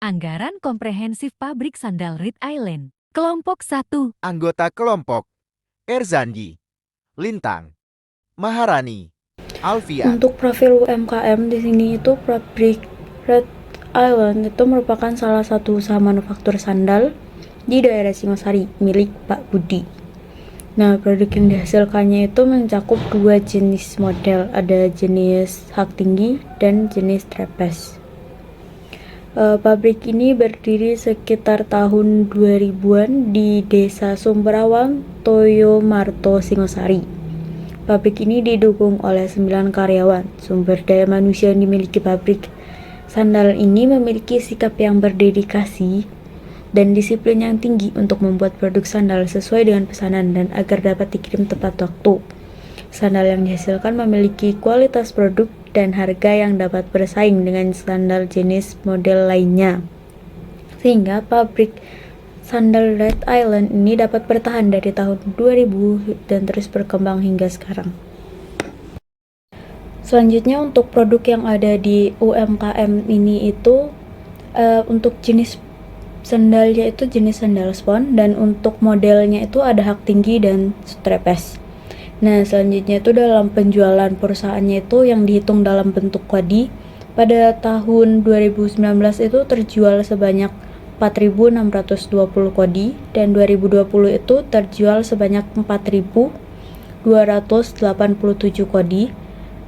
Anggaran Komprehensif Pabrik Sandal Red Island. Kelompok 1. Anggota kelompok: Erzandi, Lintang, Maharani, Alfian. Untuk profil UMKM di sini itu pabrik Red Island itu merupakan salah satu usaha manufaktur sandal di daerah Singosari milik Pak Budi. Nah, produk yang dihasilkannya itu mencakup dua jenis model, ada jenis hak tinggi dan jenis trapeze. Pabrik ini berdiri sekitar tahun 2000-an di Desa Sumberawang, Toyomarto, Singosari. Pabrik ini didukung oleh 9 karyawan. Sumber daya manusia yang dimiliki pabrik sandal ini memiliki sikap yang berdedikasi dan disiplin yang tinggi untuk membuat produk sandal sesuai dengan pesanan dan agar dapat dikirim tepat waktu. Sandal yang dihasilkan memiliki kualitas produk dan harga yang dapat bersaing dengan sandal jenis model lainnya. Sehingga pabrik sandal Red Island ini dapat bertahan dari tahun 2000 dan terus berkembang hingga sekarang. Selanjutnya untuk produk yang ada di UMKM ini itu untuk jenis sandalnya itu jenis sandal spon dan untuk modelnya itu ada hak tinggi dan trapeze. Nah, selanjutnya itu dalam penjualan perusahaannya itu yang dihitung dalam bentuk kodi pada tahun 2019 itu terjual sebanyak 4.620 kodi dan 2020 itu terjual sebanyak 4.287 kodi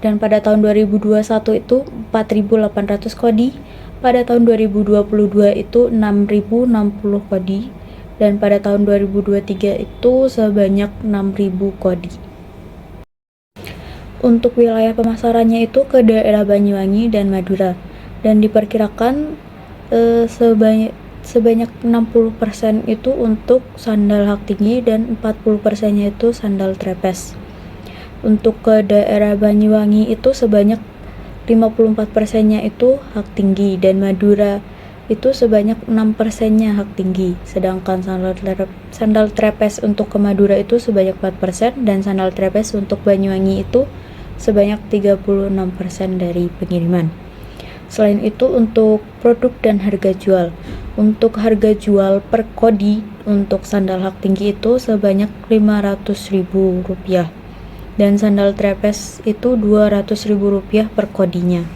dan pada tahun 2021 itu 4.800 kodi, pada tahun 2022 itu 6.060 kodi dan pada tahun 2023 itu sebanyak 6.000 kodi. Untuk wilayah pemasarannya itu ke daerah Banyuwangi dan Madura dan diperkirakan sebanyak 60% itu untuk sandal hak tinggi dan 40%-nya itu sandal trapeze. Untuk ke daerah Banyuwangi itu sebanyak 54%-nya itu hak tinggi dan Madura itu sebanyak 6%-nya hak tinggi. Sedangkan sandal trapeze untuk ke Madura itu sebanyak 4% dan sandal trapeze untuk Banyuwangi itu sebanyak 36% dari pengiriman. Selain itu untuk produk dan harga jual. Untuk harga jual per kodi untuk sandal hak tinggi itu sebanyak Rp500.000 dan sandal trapeze itu Rp200.000 per kodinya.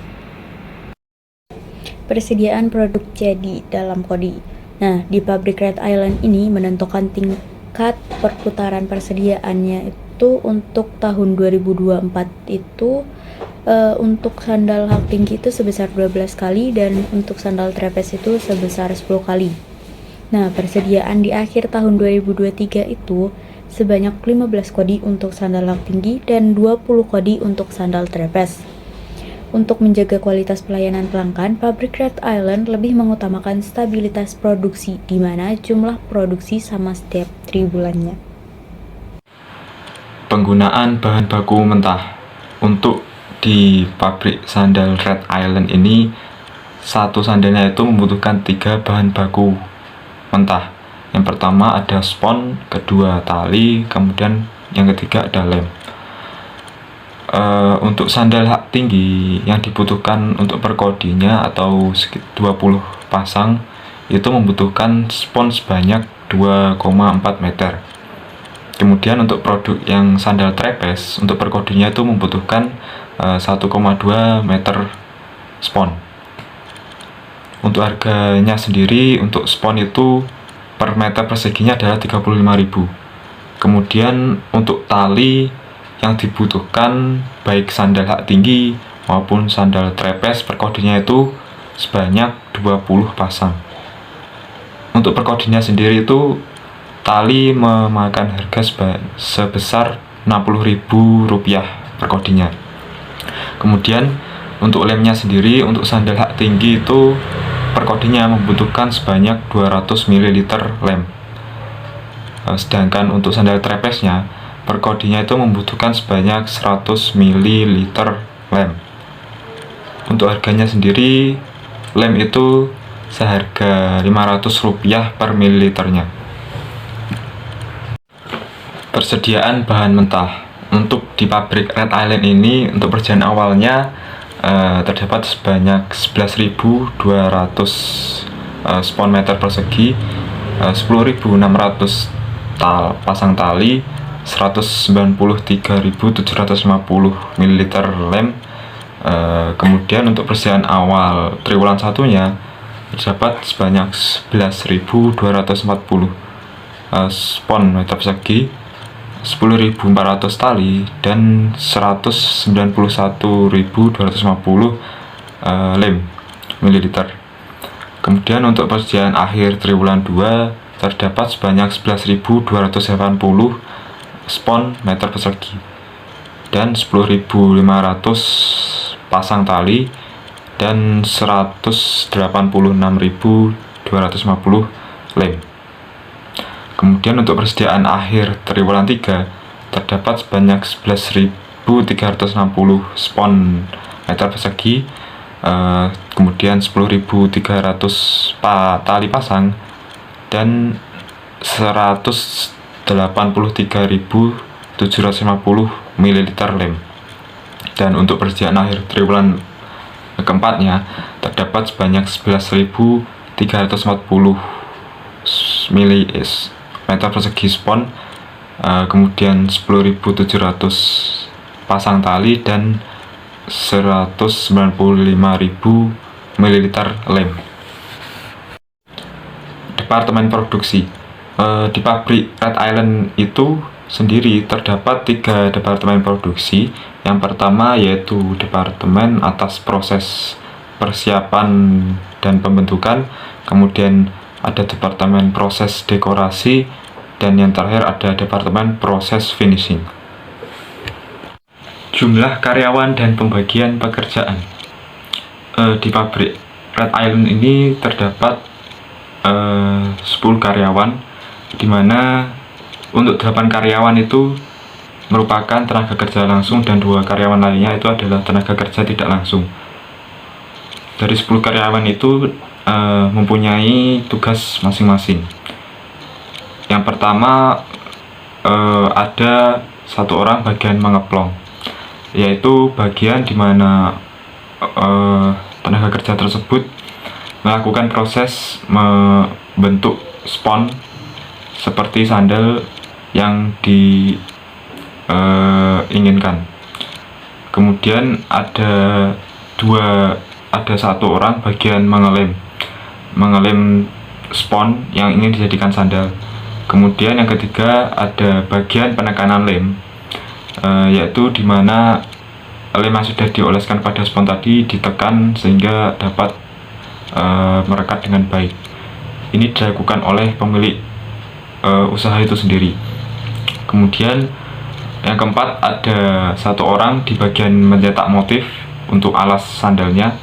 Persediaan produk jadi dalam kodi. Nah, di pabrik Red Island ini menentukan tingkat perputaran persediaannya itu untuk tahun 2024 itu untuk sandal hak tinggi itu sebesar 12 kali dan untuk sandal trapeze itu sebesar 10 kali. Nah, persediaan di akhir tahun 2023 itu sebanyak 15 kodi untuk sandal hak tinggi dan 20 kodi untuk sandal trapeze. Untuk menjaga kualitas pelayanan pelanggan, pabrik Red Island lebih mengutamakan stabilitas produksi di mana jumlah produksi sama setiap 3 bulannya. Penggunaan bahan baku mentah. Untuk di pabrik sandal Red Island ini, satu sandalnya itu membutuhkan 3 bahan baku mentah. Yang pertama ada spon, kedua tali, kemudian yang ketiga ada lem. Untuk sandal hak tinggi yang dibutuhkan untuk per kodinya atau 20 pasang itu membutuhkan spon sebanyak 2,4 meter. Kemudian untuk produk yang sandal trapeze untuk per kodinya itu membutuhkan 1,2 meter spon. Untuk harganya sendiri untuk spon itu per meter perseginya adalah 35.000. Kemudian untuk tali yang dibutuhkan baik sandal hak tinggi maupun sandal trapeze per kodinya itu sebanyak 20 pasang. Untuk per kodinya sendiri itu tali memakan harga sebesar Rp60.000 per kodinya. Kemudian untuk lemnya sendiri untuk sandal hak tinggi itu per kodinya membutuhkan sebanyak 200 ml lem. Sedangkan untuk sandal trapeze-nya per kodinya itu membutuhkan sebanyak 100 ml lem. Untuk harganya sendiri lem itu seharga Rp500 per mililiternya. Persediaan bahan mentah. Untuk di pabrik Red Island ini untuk perjalanan awalnya terdapat sebanyak 11.200 spon meter persegi, 10.600 pasang tali, 193.750 ml lem. Kemudian untuk persediaan awal triwulan satunya terdapat sebanyak 11.240 spon meter persegi, 10.400 tali, dan 191.250 lem mililiter. Kemudian untuk persediaan akhir triwulan 2 terdapat sebanyak 11.280 spon meter persegi dan 10.500 pasang tali dan 186.250 lem. Kemudian untuk persediaan akhir triwulan 3 terdapat sebanyak 11.360 spon meter persegi, kemudian 10.300 tali pasang dan 183.750 ml lem. Dan untuk persediaan akhir triwulan keempatnya terdapat sebanyak 11.340 meter persegi spon, kemudian 10.700 pasang tali dan 195.000 ml lem. Departemen produksi. Di pabrik Red Island itu sendiri terdapat 3 departemen produksi. Yang pertama yaitu departemen atas proses persiapan dan pembentukan, kemudian ada departemen proses dekorasi, dan yang terakhir ada departemen proses finishing. Jumlah karyawan dan pembagian pekerjaan. Di pabrik Red Island ini terdapat 10 karyawan, di mana untuk 8 karyawan itu merupakan tenaga kerja langsung dan 2 karyawan lainnya itu adalah tenaga kerja tidak langsung. Dari 10 karyawan itu mempunyai tugas masing-masing. Yang pertama ada 1 orang bagian mengeplong, yaitu bagian di mana tenaga kerja tersebut melakukan proses membentuk spon seperti sandal yang diinginkan. Kemudian ada 1 orang bagian mengelem spon yang ingin dijadikan sandal. Kemudian yang ketiga ada bagian penekanan lem, yaitu di mana lem yang sudah dioleskan pada spon tadi ditekan sehingga dapat merekat dengan baik. Ini dilakukan oleh pemilik usaha itu sendiri. Kemudian yang keempat ada 1 orang di bagian mencetak motif untuk alas sandalnya.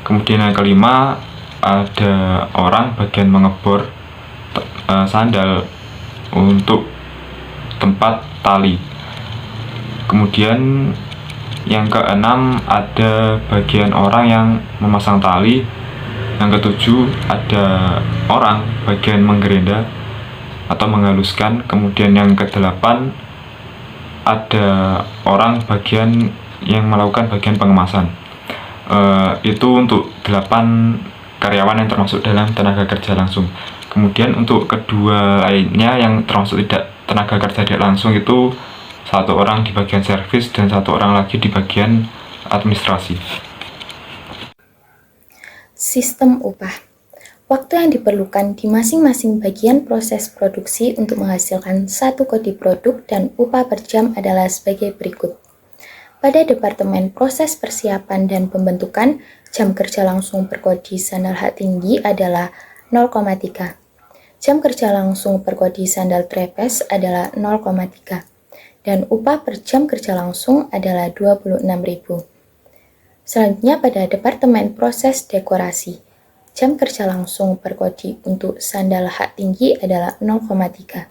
Kemudian yang kelima ada orang bagian mengebor sandal untuk tempat tali. Kemudian yang keenam ada bagian orang yang memasang tali. Yang ketujuh ada orang bagian menggerenda atau menghaluskan. Kemudian yang kedelapan ada orang bagian yang melakukan bagian pengemasan. Itu untuk 8 karyawan yang termasuk dalam tenaga kerja langsung. Kemudian untuk kedua lainnya yang termasuk tidak tenaga kerja tidak langsung itu 1 orang di bagian servis dan 1 orang lagi di bagian administrasi. Sistem upah. Waktu yang diperlukan di masing-masing bagian proses produksi untuk menghasilkan 1 kodi produk dan upah per jam adalah sebagai berikut. Pada Departemen Proses Persiapan dan Pembentukan, jam kerja langsung per kodi sandal hak tinggi adalah 0,3. Jam kerja langsung per kodi sandal trapeze adalah 0,3. Dan upah per jam kerja langsung adalah 26.000. Selanjutnya pada Departemen Proses Dekorasi, jam kerja langsung per kodi untuk sandal hak tinggi adalah 0,3.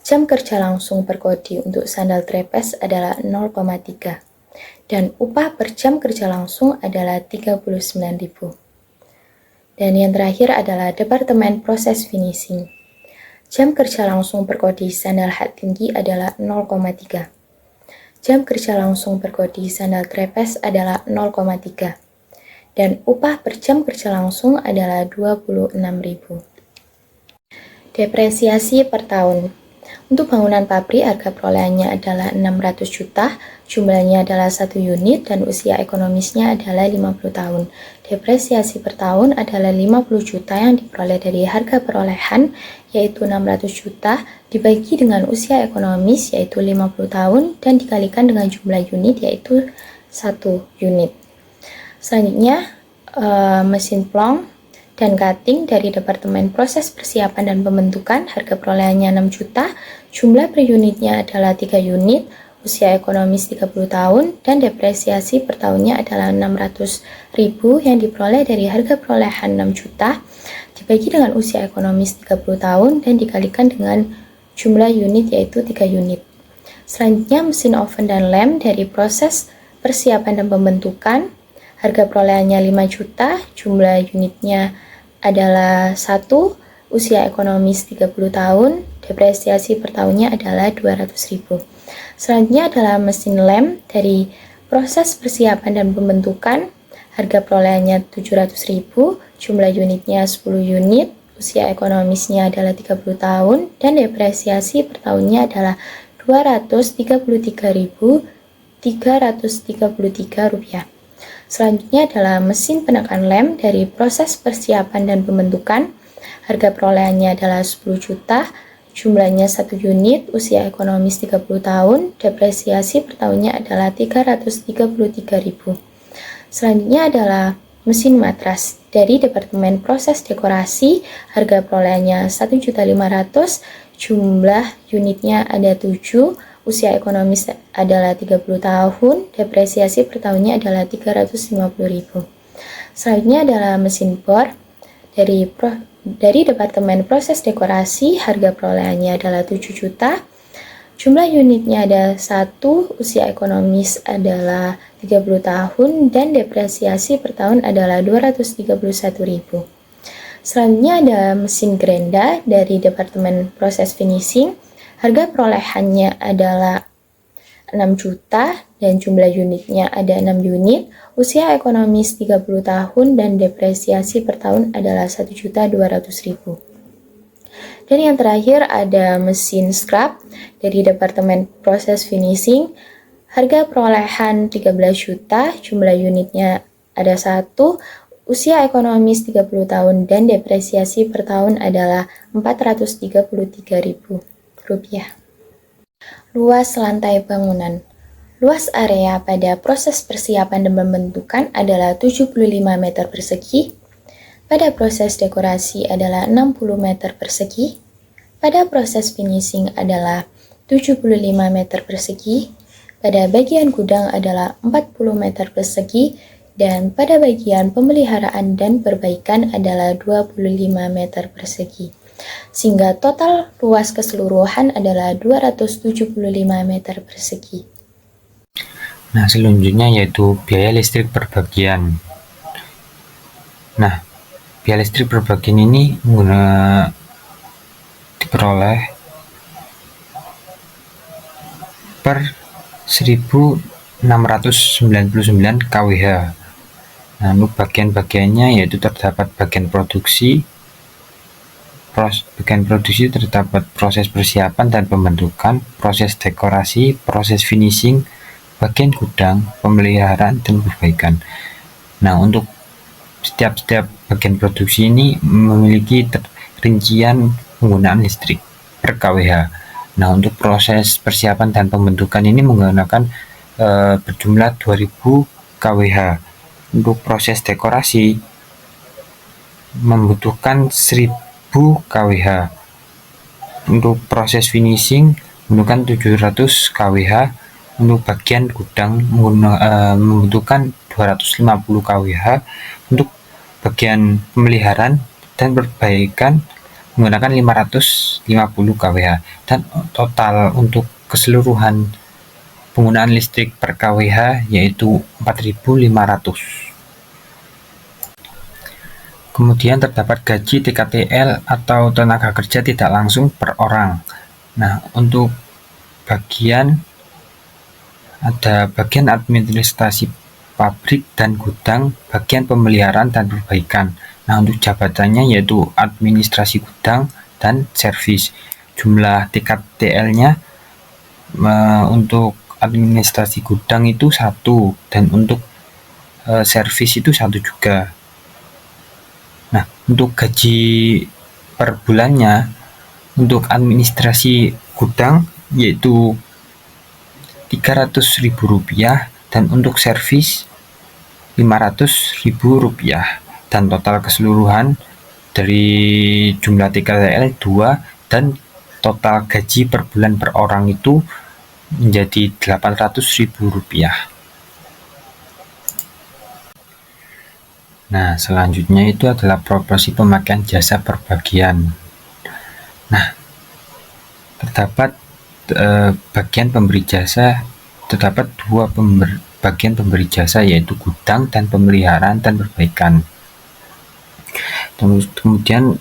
Jam kerja langsung per kodi untuk sandal trapeze adalah 0,3. Dan upah per jam kerja langsung adalah 39.000. Dan yang terakhir adalah Departemen Proses Finishing. Jam kerja langsung per kodi sandal hak tinggi adalah 0,3. Jam kerja langsung per kodi sandal trapeze adalah 0,3. dan upah per jam kerja langsung adalah 26.000. Depresiasi per tahun. Untuk bangunan pabrik, harga perolehannya adalah 600 juta, jumlahnya adalah 1 unit, dan usia ekonomisnya adalah 50 tahun. Depresiasi per tahun adalah 50 juta yang diperoleh dari harga perolehan, yaitu 600 juta, dibagi dengan usia ekonomis, yaitu 50 tahun, dan dikalikan dengan jumlah unit, yaitu 1 unit. Selanjutnya, mesin plong dan cutting dari Departemen Proses Persiapan dan Pembentukan, harga perolehannya 6 juta, jumlah per unitnya adalah 3 unit, usia ekonomis 30 tahun, dan depresiasi per tahunnya adalah 600.000 yang diperoleh dari harga perolehan 6 juta, dibagi dengan usia ekonomis 30 tahun, dan dikalikan dengan jumlah unit yaitu 3 unit. Selanjutnya, mesin oven dan lem dari Proses Persiapan dan Pembentukan, harga perolehannya 5 juta, jumlah unitnya adalah 1, usia ekonomis 30 tahun, depresiasi per tahunnya adalah 200.000. Selanjutnya adalah mesin lem dari Proses Persiapan dan Pembentukan, harga perolehannya 700.000, jumlah unitnya 10 unit, usia ekonomisnya adalah 30 tahun, dan depresiasi per tahunnya adalah Rp233.333. Selanjutnya adalah mesin penekan lem dari Proses Persiapan dan Pembentukan, harga perolehannya adalah 10 juta, jumlahnya 1 unit, usia ekonomis 30 tahun, depresiasi per tahunnya adalah Rp333.000. Selanjutnya adalah mesin matras dari Departemen Proses Dekorasi, harga perolehannya 1.500.000, jumlah unitnya ada 7, usia ekonomis adalah 30 tahun, depresiasi per tahunnya adalah Rp350.000. Selanjutnya adalah mesin bor dari Departemen Proses Dekorasi, harga perolehannya adalah 7 juta, jumlah unitnya ada 1, usia ekonomis adalah 30 tahun, dan depresiasi per tahun adalah Rp231.000. Selanjutnya ada mesin gerenda dari Departemen Proses Finishing, harga perolehannya adalah 6 juta dan jumlah unitnya ada 6 unit, usia ekonomis 30 tahun, dan depresiasi per tahun adalah Rp1.200.000. Dan yang terakhir ada mesin scrap dari Departemen Proses Finishing, harga perolehan 13 juta, jumlah unitnya ada 1, usia ekonomis 30 tahun, dan depresiasi per tahun adalah Rp433.000. Luas lantai bangunan. Luas area pada proses persiapan dan pembentukan adalah 75 meter persegi, pada proses dekorasi adalah 60 meter persegi, pada proses finishing adalah 75 meter persegi, pada bagian gudang adalah 40 meter persegi, dan pada bagian pemeliharaan dan perbaikan adalah 25 meter persegi. Sehingga total luas keseluruhan adalah 275 meter persegi. Nah, selanjutnya yaitu biaya listrik per bagian. Nah, biaya listrik per bagian ini diperoleh per 1699 kWh. Nah, untuk bagian-bagiannya yaitu terdapat bagian produksi, terdapat proses persiapan dan pembentukan, proses dekorasi, proses finishing, bagian gudang, pemeliharaan, dan perbaikan. Nah, untuk setiap bagian produksi ini memiliki rincian penggunaan listrik per kWh. Nah, untuk proses persiapan dan pembentukan ini menggunakan berjumlah 2000 kWh. Untuk proses dekorasi membutuhkan 1000 kWh. Untuk proses finishing menggunakan 700 kWh. Untuk bagian gudang membutuhkan 250 kWh. Untuk bagian pemeliharaan dan perbaikan menggunakan 550 kWh. Dan total untuk keseluruhan penggunaan listrik per kWh yaitu 4.500. Kemudian terdapat gaji TKTL atau tenaga kerja tidak langsung per orang. Nah, untuk ada bagian administrasi pabrik dan gudang, bagian pemeliharaan dan perbaikan. Nah, untuk jabatannya yaitu administrasi gudang dan servis. Jumlah tingkat TL-nya untuk administrasi gudang itu 1 dan untuk servis itu 1 juga. Nah, untuk gaji per bulannya untuk administrasi gudang yaitu Rp300.000 dan untuk servis Rp500.000 dan total keseluruhan dari jumlah TKTL 2 dan total gaji per bulan per orang itu menjadi Rp800.000. Nah, selanjutnya itu adalah proporsi pemakaian jasa per bagian. Nah, terdapat bagian pemberi jasa, terdapat 2 bagian pemberi jasa yaitu gudang dan pemeliharaan dan perbaikan. Kemudian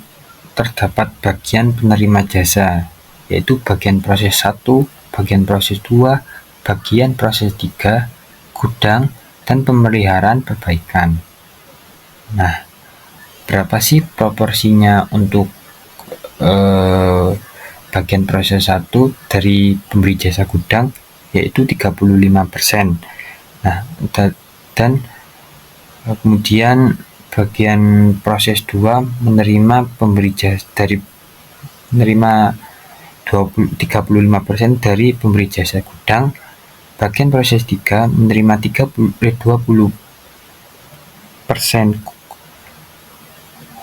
terdapat bagian penerima jasa yaitu bagian proses 1, bagian proses 2, bagian proses 3, gudang dan pemeliharaan perbaikan. Nah, berapa sih proporsinya untuk bagian proses 1 dari pemberi jasa gudang yaitu 35%. Nah, dan kemudian bagian proses 2 menerima pemberi jasa menerima 35% dari pemberi jasa gudang. Bagian proses 3 menerima 20%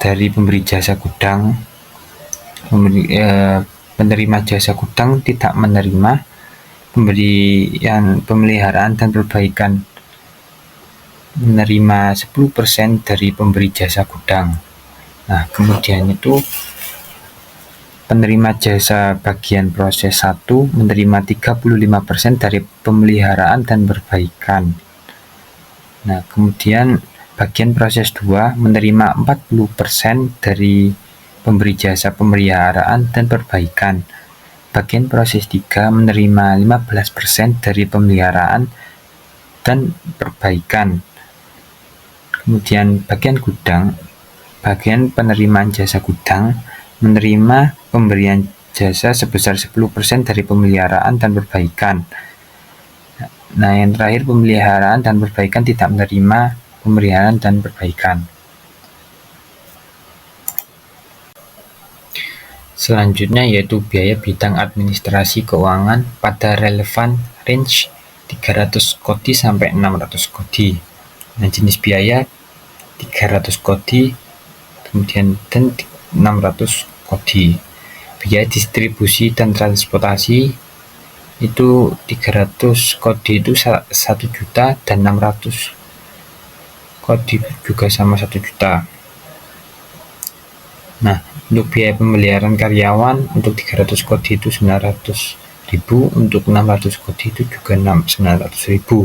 dari pemberi jasa gudang. Penerima jasa gudang tidak menerima pemeliharaan dan perbaikan, menerima 10% dari pemberi jasa gudang. Nah, kemudian itu penerima jasa bagian proses 1 menerima 35% dari pemeliharaan dan perbaikan. Nah, kemudian bagian proses 2 menerima 40% dari pemberi jasa pemeliharaan dan perbaikan. Bagian proses 3 menerima 15% dari pemeliharaan dan perbaikan. Kemudian bagian gudang, bagian penerimaan jasa gudang menerima pemberian jasa sebesar 10% dari pemeliharaan dan perbaikan. Nah, yang terakhir pemeliharaan dan perbaikan tidak menerima pemeliharaan dan perbaikan. Selanjutnya yaitu biaya bidang administrasi keuangan pada relevan range 300 kodi sampai 600 kodi. Nah, jenis biaya 300 kodi kemudian dan 600 kodi. Biaya distribusi dan transportasi itu 300 kodi itu 1 juta dan 600 kodi juga sama 1 juta. Nah, untuk biaya pemeliharaan karyawan untuk 300 kodi itu 900.000, untuk 600 kodi itu juga 900.000.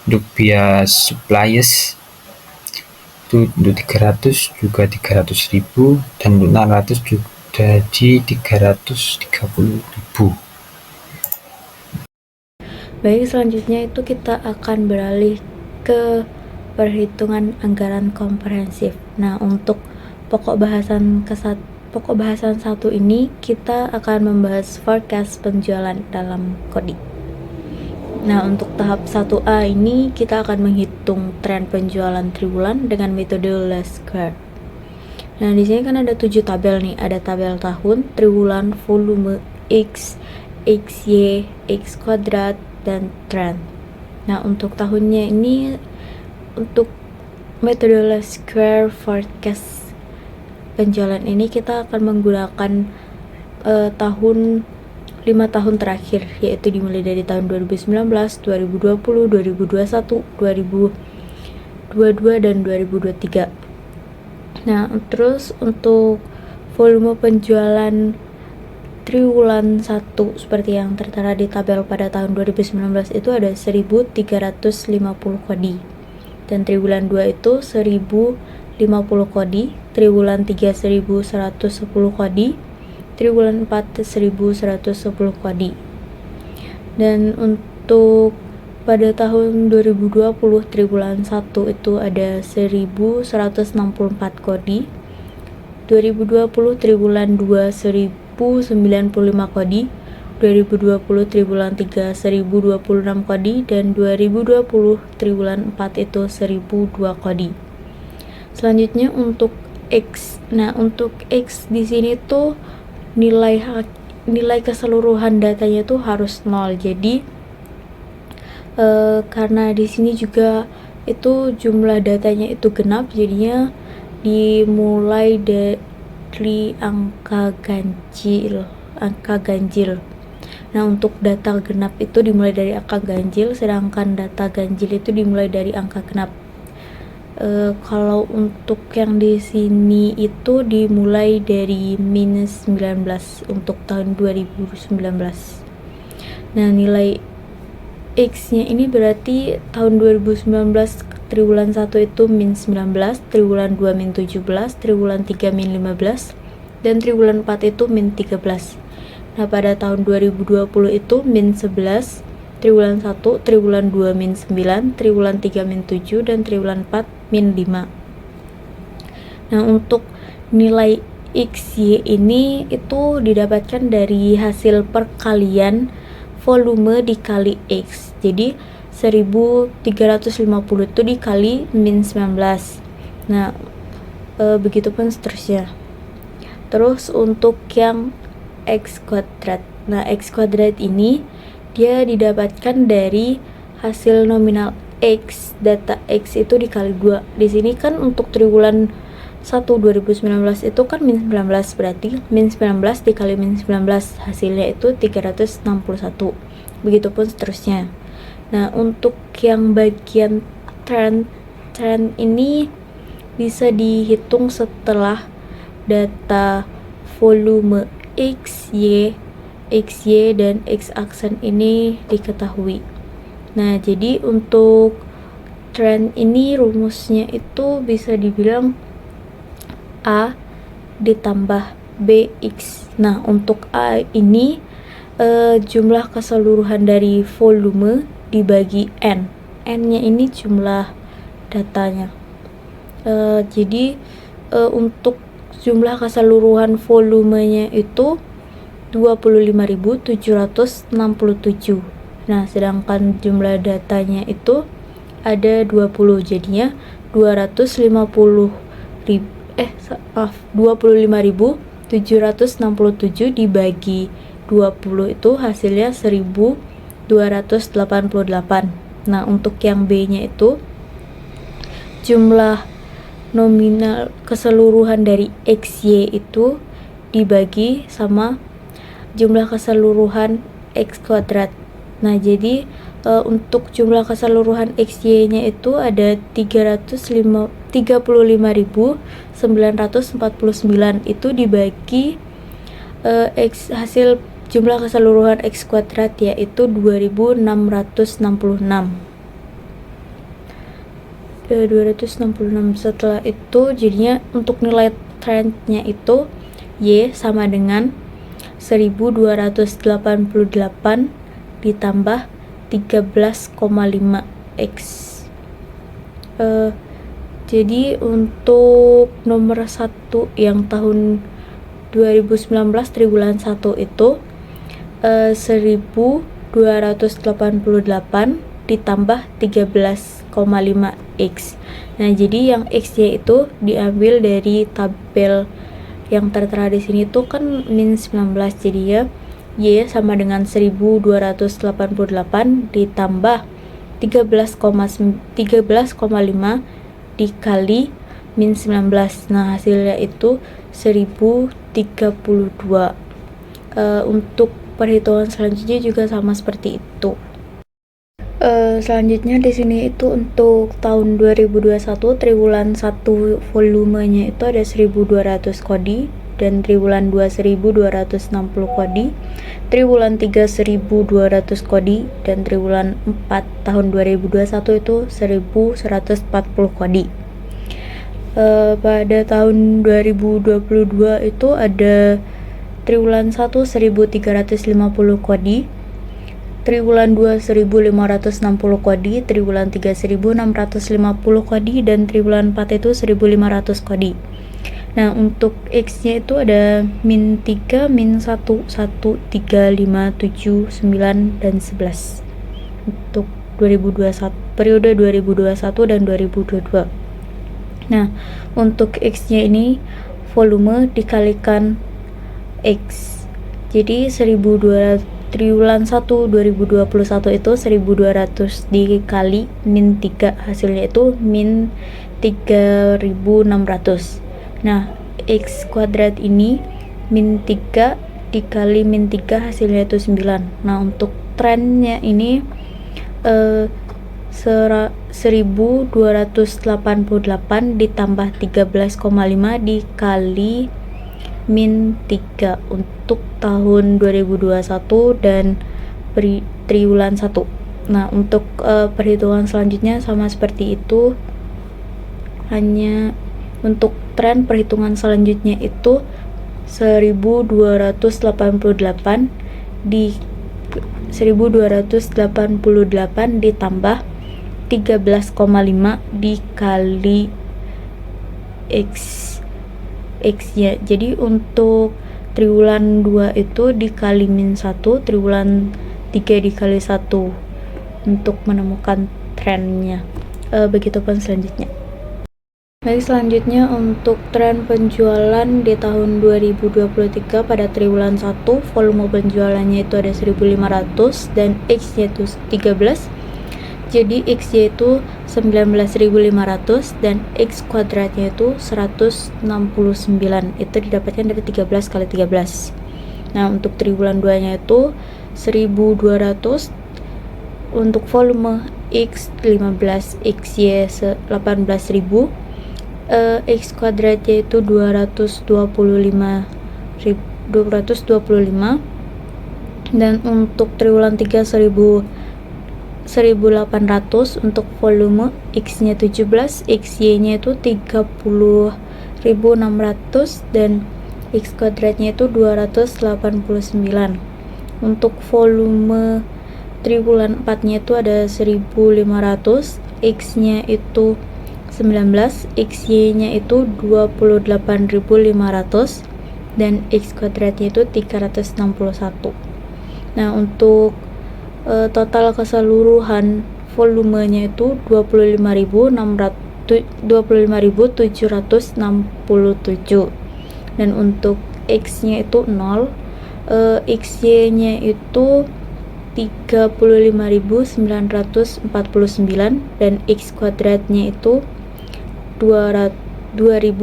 Untuk biaya suppliers itu untuk 300 juga 300.000 dan untuk 600 juga jadi 330.000. Baik, selanjutnya itu kita akan beralih ke perhitungan anggaran komprehensif. Nah, untuk pokok bahasan satu ini kita akan membahas forecast penjualan dalam kodi. Nah, untuk tahap 1A ini kita akan menghitung tren penjualan triwulan dengan metode least square. Nah, di sini kan ada 7 tabel nih, ada tabel tahun, triwulan, volume, X, XY, X kuadrat, dan tren. Nah, untuk tahunnya ini untuk metode least square forecast penjualan ini kita akan menggunakan 5 tahun terakhir, yaitu dimulai dari tahun 2019, 2020, 2021, 2022 dan 2023. Nah, terus untuk volume penjualan triwulan 1 seperti yang tertera di tabel pada tahun 2019 itu ada 1350 kodi. Dan triwulan 2 itu 1050 kodi, triwulan 3 1110 kodi, triwulan 4 1110 kodi. Dan untuk pada tahun 2020 triwulan 1 itu ada 1164 kodi, 2020 triwulan 2 1095 kodi, 2020 triwulan 3 1026 kodi, dan 2020 triwulan 4 itu 1002 kodi. Selanjutnya untuk X. Nah, untuk X di sini tuh nilai keseluruhan datanya tuh harus 0. Jadi karena di sini juga itu jumlah datanya itu genap, jadinya dimulai dari angka ganjil. Nah, untuk data genap itu dimulai dari angka ganjil, sedangkan data ganjil itu dimulai dari angka genap. Kalau untuk yang di sini itu dimulai dari minus 19 untuk tahun 2019. Nah, nilai X-nya ini berarti tahun 2019 triwulan 1 itu min 19, triwulan 2 min 17, triwulan 3 min 15, dan triwulan 4 itu min 13. Nah, pada tahun 2020 itu min 11, triwulan 1, triwulan 2 min 9, triwulan 3 min 7, dan triwulan 4 min 5. Nah, untuk nilai XY ini itu didapatkan dari hasil perkalian volume dikali X. Jadi 1350 itu dikali min 19. Nah, begitupun seterusnya. Terus untuk yang X kuadrat. Nah, X kuadrat ini dia didapatkan dari hasil nominal X, data X itu dikali 2. Di sini kan untuk triwulan 1 2019 itu kan min 19, berarti min 19 dikali min 19 hasilnya itu 361. Begitupun seterusnya. Nah, untuk yang bagian trend ini bisa dihitung setelah data volume XY dan X aksen ini diketahui. Nah, jadi untuk trend ini rumusnya itu bisa dibilang A ditambah BX. Nah, untuk A ini jumlah keseluruhan dari volume dibagi N. N-nya ini jumlah datanya. Jadi untuk jumlah keseluruhan volumenya itu 25.767. Nah, sedangkan jumlah datanya itu ada 20, jadinya 25.767 dibagi 20 itu hasilnya 1288. Nah, untuk yang B-nya itu jumlah nominal keseluruhan dari XY itu dibagi sama jumlah keseluruhan X kuadrat. Nah, jadi untuk jumlah keseluruhan XY-nya itu ada 35.949 itu dibagi hasil jumlah keseluruhan X kuadrat yaitu 2666. 266. Setelah itu jadinya untuk nilai trendnya itu Y sama dengan 1288 ditambah 13,5 X. Jadi untuk nomor 1 yang tahun 2019 triwulan 1 itu 1288 ditambah 13,5 X. Nah, jadi yang X-nya itu diambil dari tabel yang tertera di sini tuh kan min 19, jadi ya Y sama dengan 1288 ditambah 13,5 dikali min 19. Nah, hasilnya itu 1032. Untuk perhitungan selanjutnya juga sama seperti itu. Selanjutnya di sini itu untuk tahun 2021 triwulan 1 volumenya itu ada 1200 kodi, dan triwulan 2 1260 kodi, triwulan 3 1200 kodi, dan triwulan 4 tahun 2021 itu 1140 kodi. Pada tahun 2022 itu ada triwulan 1 1350 kodi, triwulan 2 1560 kodi, triwulan 3 1650 kodi, dan triwulan 4 itu 1500 kodi. Nah, untuk X-nya itu ada min 3, min 1, 1, 3, 5, 7, 9, dan 11 untuk 2021, periode 2021 dan 2022. Nah, untuk X-nya ini volume dikalikan X. Jadi 1200 triwulan 1 2021 itu 1200 dikali min 3, hasilnya itu min 3600. Nah, X kuadrat ini min 3 dikali min 3 hasilnya itu 9. Nah, untuk trennya ini 1288 ditambah 13,5 dikali min 3 untuk tahun 2021 dan triwulan 1. Nah, untuk perhitungan selanjutnya sama seperti itu, hanya untuk tren perhitungan selanjutnya itu 1288 ditambah 13,5 dikali X-nya. Jadi untuk triwulan 2 itu dikali min 1, triwulan 3 dikali 1 untuk menemukan trennya. Begitupun selanjutnya. Baik, selanjutnya untuk tren penjualan di tahun 2023 pada triwulan 1, volume penjualannya itu ada 1500 dan X-nya itu 13. Jadi X-nya itu 19.500 dan X kuadratnya itu 169. Itu didapatkan dari 13 kali 13. Nah, untuk triwulan 2-nya itu 1200. Untuk volume X 15, XY 18.000. X kuadratnya itu 225 dan untuk triwulan 3 1800. Untuk volume X-nya 17, XY-nya itu 30.600 dan X kuadratnya itu 289. Untuk volume triwulan 4-nya itu ada 1500, X-nya itu 19, XY-nya itu 28.500 dan X kuadratnya itu 361. Nah, untuk total keseluruhan volumenya itu 25.767 dan untuk X-nya itu 0, XY-nya itu 35.949 dan X kuadratnya itu 2.660.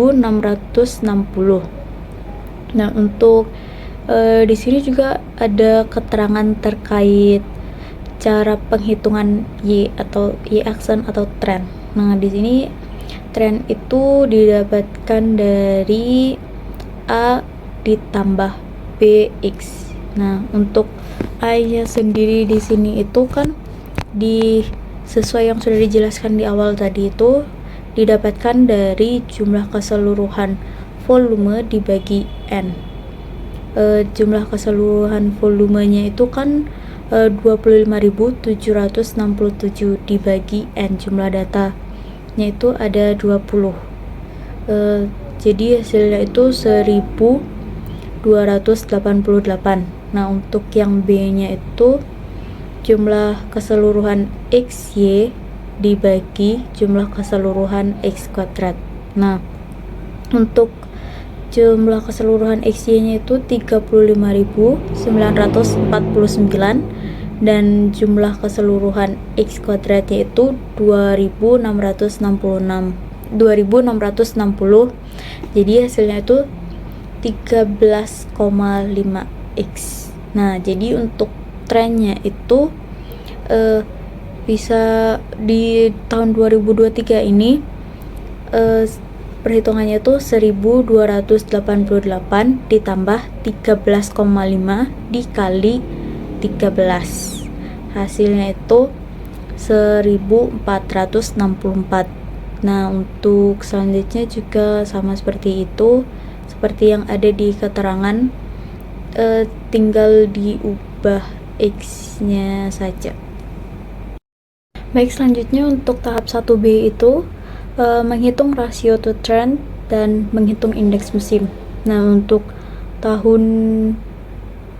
Nah, untuk di sini juga ada keterangan terkait cara penghitungan Y atau Y aksen atau tren. Nah, di sini tren itu didapatkan dari A ditambah BX. Nah, untuk A-nya sendiri di sini itu kan sesuai yang sudah dijelaskan di awal tadi itu didapatkan dari jumlah keseluruhan volume dibagi N. Jumlah keseluruhan volumenya itu kan 25.767 dibagi N, jumlah datanya itu ada 20. Jadi hasilnya itu 1288. Nah, untuk yang B-nya itu jumlah keseluruhan XY dibagi jumlah keseluruhan X kuadrat. Nah, untuk jumlah keseluruhan XY-nya itu 35.949 dan jumlah keseluruhan X kuadratnya itu 2660. Jadi hasilnya itu 13,5 X. Nah, jadi untuk trennya itu bisa di tahun 2023 ini perhitungannya itu 1288 ditambah 13,5 dikali 13. Hasilnya itu 1464. Nah, untuk selanjutnya juga sama seperti itu, seperti yang ada di keterangan, tinggal diubah X-nya saja. Baik, selanjutnya untuk tahap 1B itu menghitung rasio to trend dan menghitung indeks musim. Nah, untuk tahunnya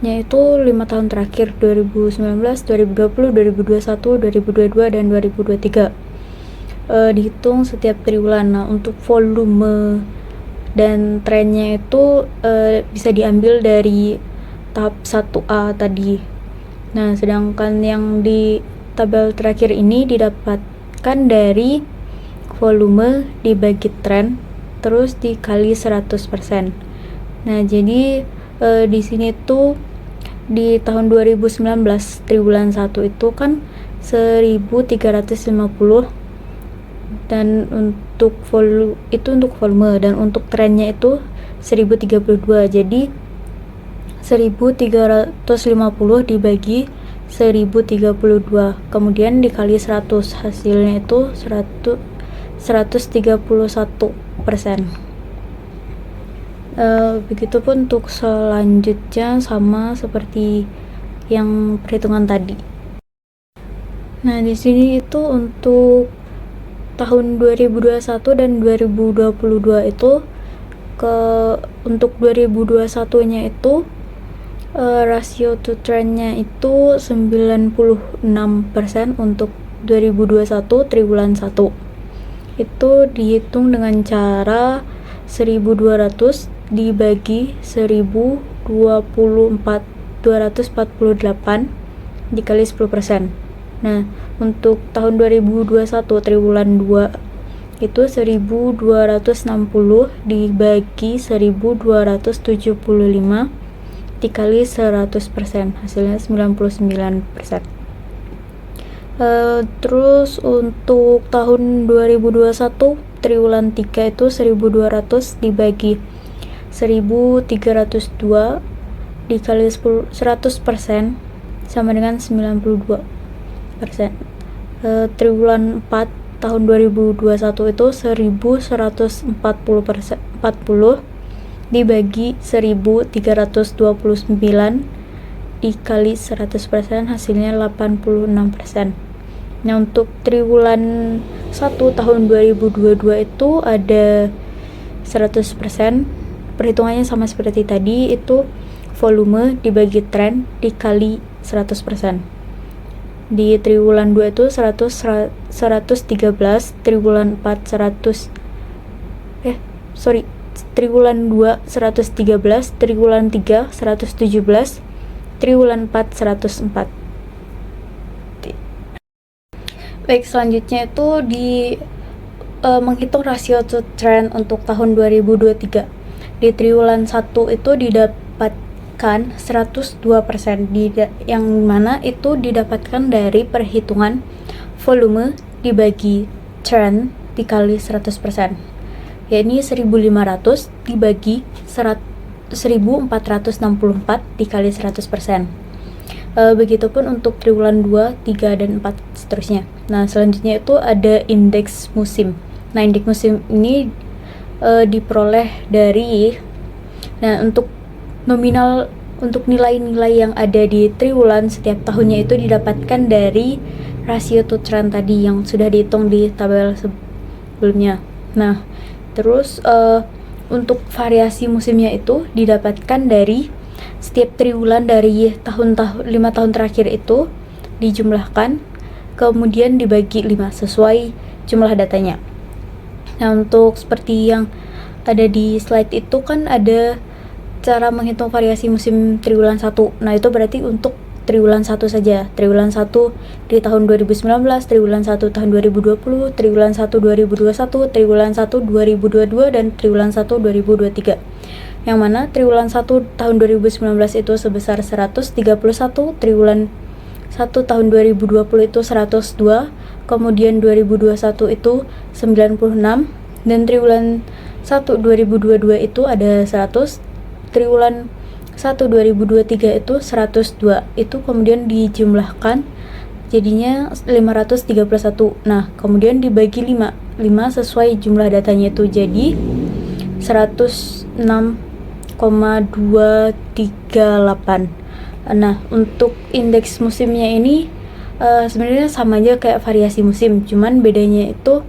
itu 5 tahun terakhir, 2019, 2020, 2021, 2022, dan 2023. Dihitung setiap triwulan. Nah, untuk volume dan trennya itu bisa diambil dari tahap 1A tadi. Nah, sedangkan yang di tabel terakhir ini didapatkan dari volume dibagi tren terus dikali 100%. Nah, jadi di sini tuh di tahun 2019 triwulan 1 itu kan 1350, dan untuk volume dan untuk trennya itu 1032. Jadi 1350 dibagi 1032 kemudian dikali 100, hasilnya itu 131%. Begitupun untuk selanjutnya sama seperti yang perhitungan tadi. Nah, di sini itu untuk tahun 2021 dan 2022 itu untuk 2021-nya itu rasio to trend-nya itu 96% untuk 2021 triwulan 1. Itu dihitung dengan cara 1200 dibagi 248 dikali 10%. Nah, untuk tahun 2021 triwulan 2 itu 1260 dibagi 1275 dikali 100%, hasilnya 99%. Terus untuk tahun 2021 triwulan 3 itu 1200 dibagi 1302 dikali 100% sama dengan 92%. Triwulan 4 tahun 2021 itu 1140 dibagi 1329 dikali 100%, hasilnya 86%. Nah, untuk triwulan 1 tahun 2022 itu ada 100%. Perhitungannya sama seperti tadi, itu volume dibagi tren dikali 100%. Di triwulan 2 itu 113, triwulan 4 triwulan 2 113, triwulan 3 117, triwulan 4 104. Baik, selanjutnya itu menghitung rasio to trend untuk tahun 2023. Di triwulan 1 itu didapatkan 102%, yang mana itu didapatkan dari perhitungan volume dibagi trend dikali 100%, yakni 1500 dibagi 1464 dikali 100%. Begitupun untuk triwulan 2, 3, dan 4 seterusnya. Nah, selanjutnya itu ada indeks musim. Nah, indeks musim ini diperoleh dari untuk nominal, untuk nilai-nilai yang ada di triwulan setiap tahunnya itu didapatkan dari rasio to trend tadi yang sudah dihitung di tabel sebelumnya. Nah, terus untuk variasi musimnya itu didapatkan dari setiap triwulan dari 5 tahun terakhir itu dijumlahkan kemudian dibagi 5 sesuai jumlah datanya. Nah, untuk seperti yang ada di slide itu kan ada cara menghitung variasi musim triwulan 1. Nah, itu berarti untuk triwulan 1 saja. Triwulan 1 di tahun 2019, triwulan 1 tahun 2020, triwulan 1 2021, triwulan 1 2022, dan triwulan 1 2023. Yang mana triwulan 1 tahun 2019 itu sebesar 131, triwulan 1 tahun 2020 itu 102, kemudian 2021 itu 96, dan triwulan 1 2022 itu ada 100, triwulan 1 2023 itu 102. Itu kemudian dijumlahkan jadinya 531. Nah, kemudian dibagi 5 sesuai jumlah datanya itu jadi 106,238. Nah, untuk indeks musimnya ini sebenarnya sama aja kayak variasi musim, cuman bedanya itu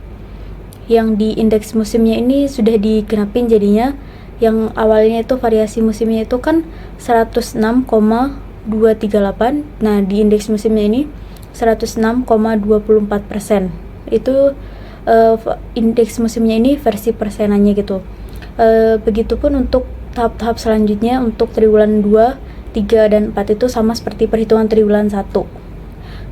yang di indeks musimnya ini sudah digenapin, jadinya yang awalnya itu variasi musimnya itu kan 106,238. Nah, di indeks musimnya ini 106,24%. Itu indeks musimnya ini versi persenannya gitu. Begitupun untuk tahap-tahap selanjutnya, untuk triwulan 2, 3, dan 4 itu sama seperti perhitungan triwulan 1.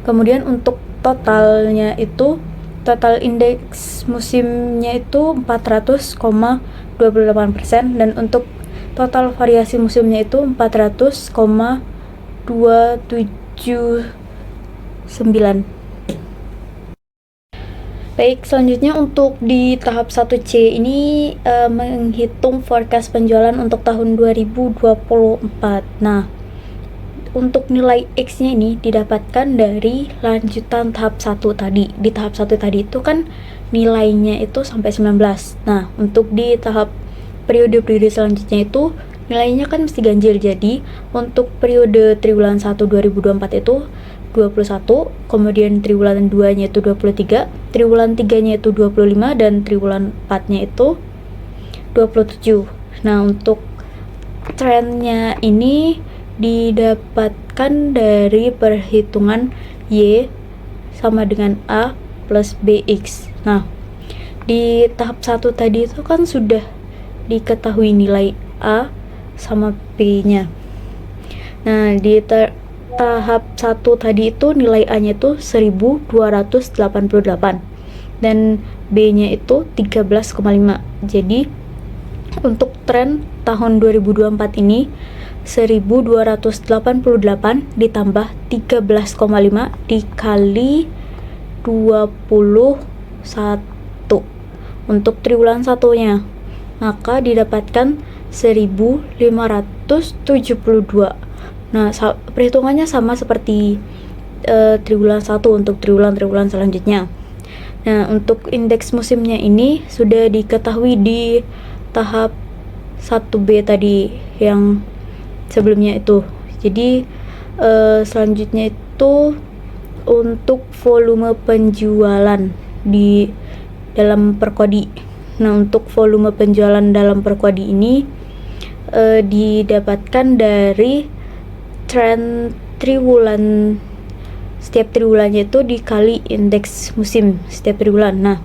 Kemudian untuk totalnya itu, total indeks musimnya itu 400,28%, dan untuk total variasi musimnya itu 400,279. Baik, selanjutnya untuk di tahap 1C ini menghitung forecast penjualan untuk tahun 2024. Nah, untuk nilai X-nya ini didapatkan dari lanjutan tahap 1 tadi. Di tahap 1 tadi itu kan nilainya itu sampai 19. Nah, untuk di tahap periode-periode selanjutnya itu nilainya kan mesti ganjil. Jadi, untuk periode triwulan 1 2024 itu 21, kemudian triwulan 2-nya itu 23, triwulan 3-nya itu 25, dan triwulan 4-nya itu 27. Nah, untuk trennya ini didapatkan dari perhitungan Y sama dengan A plus BX. Nah, di tahap 1 tadi itu kan sudah diketahui nilai A sama B-nya. Nah, di tahap 1 tadi itu nilai A-nya itu 1288 dan B-nya itu 13,5. Jadi untuk tren tahun 2024 ini 1288 ditambah 13,5 dikali 21 untuk triwulan satunya, maka didapatkan 1572. Nah, perhitungannya sama seperti triwulan 1 untuk triwulan-triwulan selanjutnya. Nah, untuk indeks musimnya ini sudah diketahui di tahap 1B tadi yang sebelumnya itu. Jadi selanjutnya itu untuk volume penjualan di dalam perkodi. Nah, untuk volume penjualan dalam perkodi ini didapatkan dari tren triwulan, setiap triwulannya itu dikali indeks musim setiap triwulan. Nah,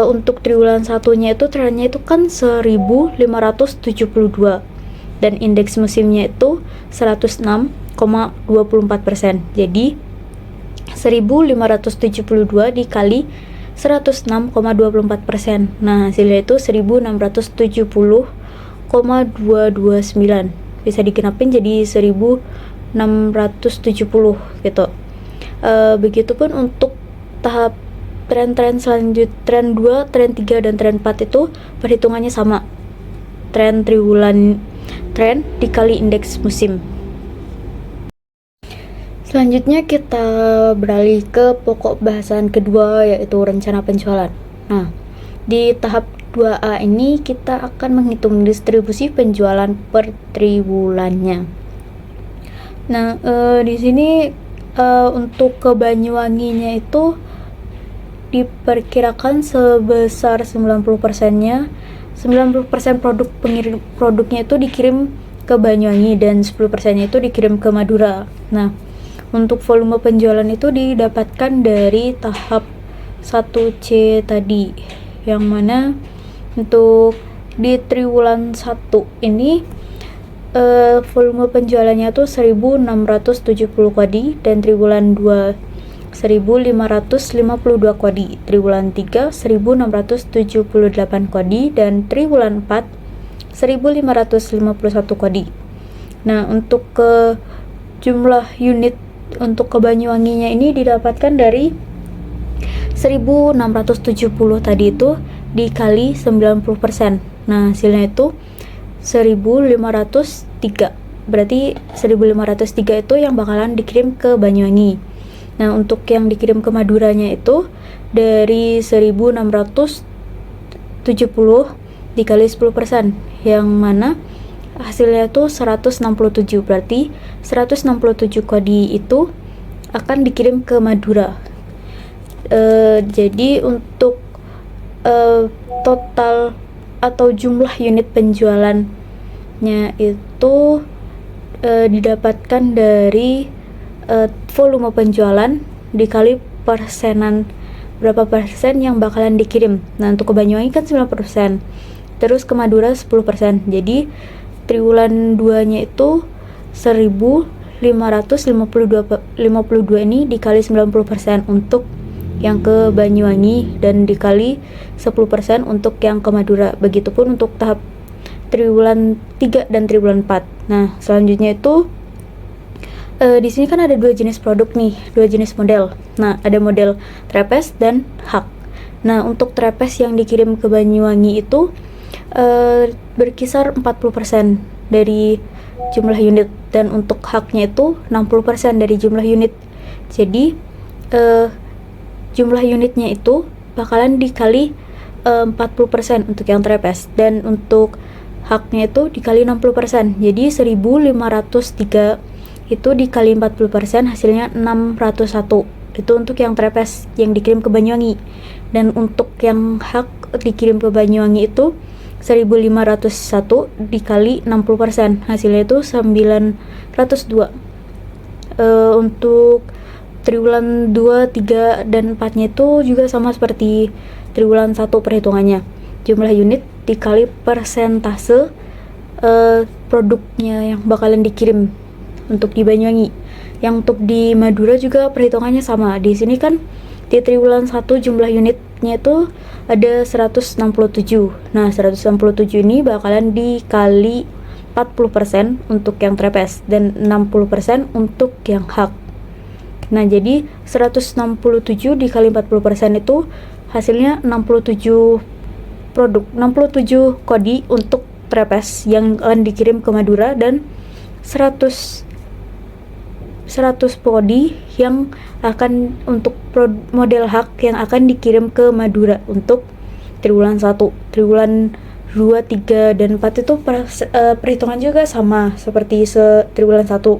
untuk triwulan satunya itu trennya itu kan 1572 dan indeks musimnya itu 106,24%. Jadi 1572 dikali 106,24%. Nah, hasilnya itu 1670,229. Bisa digenapin jadi 1670 gitu. Begitupun untuk tahap tren-tren selanjut, tren 2, tren 3, dan tren 4 itu perhitungannya sama. Tren triwulan, tren dikali indeks musim. Selanjutnya kita beralih ke pokok bahasan kedua, yaitu rencana penjualan. Nah, di tahap 2A ini kita akan menghitung distribusi penjualan per triwulannya. Nah, di sini untuk ke Banyuwanginya itu diperkirakan sebesar 90%-nya. 90% produknya itu dikirim ke Banyuwangi dan 10%-nya itu dikirim ke Madura. Nah, untuk volume penjualan itu didapatkan dari tahap 1C tadi, yang mana untuk di triwulan 1 ini volume penjualannya tuh 1670 kodi, dan triwulan 2 1552 kodi, triwulan 3 1678 kodi, dan triwulan 4 1551 kodi. Nah, untuk ke jumlah unit untuk ke Banyuwanginya ini didapatkan dari 1670 tadi itu dikali 90%. Nah, hasilnya itu 1503. Berarti 1503 itu yang bakalan dikirim ke Banyuwangi. Nah, untuk yang dikirim ke Maduranya itu dari 1670 dikali 10%, yang mana hasilnya itu 167. Berarti 167 kodi itu akan dikirim ke Madura. Jadi untuk total atau jumlah unit penjualannya itu didapatkan dari volume penjualan dikali persenan, berapa persen yang bakalan dikirim. Nah, untuk ke Banyuwangi kan 90%, terus ke Madura 10%. Jadi triwulan 2 nya itu 1552 ini dikali 90% untuk yang ke Banyuwangi dan dikali 10% untuk yang ke Madura. Begitupun untuk tahap triwulan 3 dan triwulan 4. Nah, selanjutnya itu di sini kan ada dua jenis produk nih, dua jenis model. Nah, ada model trepes dan hak. Nah, untuk trepes yang dikirim ke Banyuwangi itu berkisar 40% dari jumlah unit, dan untuk haknya itu 60% dari jumlah unit. Jadi jumlah unitnya itu bakalan dikali 40% untuk yang trepes, dan untuk haknya itu dikali 60%. Jadi 1503 itu dikali 40%, hasilnya 601. Itu untuk yang trepes yang dikirim ke Banyuwangi. Dan untuk yang hak dikirim ke Banyuwangi itu 1501 dikali 60%, hasilnya itu 902. Untuk triwulan 2, 3, dan 4 nya itu juga sama seperti triwulan 1 perhitungannya. Jumlah unit dikali persentase produknya yang bakalan dikirim untuk di Banyuwangi. Yang untuk di Madura juga perhitungannya sama. Di sini kan di triwulan 1 jumlah unitnya itu ada 167. Nah, 167 ini bakalan dikali 40% untuk yang trepes dan 60% untuk yang hak. Nah, jadi 167 dikali 40% itu hasilnya 67 produk, 67 kodi untuk trepes yang akan dikirim ke Madura, dan 100 kodi yang akan untuk model hak yang akan dikirim ke Madura untuk triwulan 1. Triwulan 2, 3, dan 4 itu perhitungan juga sama seperti triwulan 1.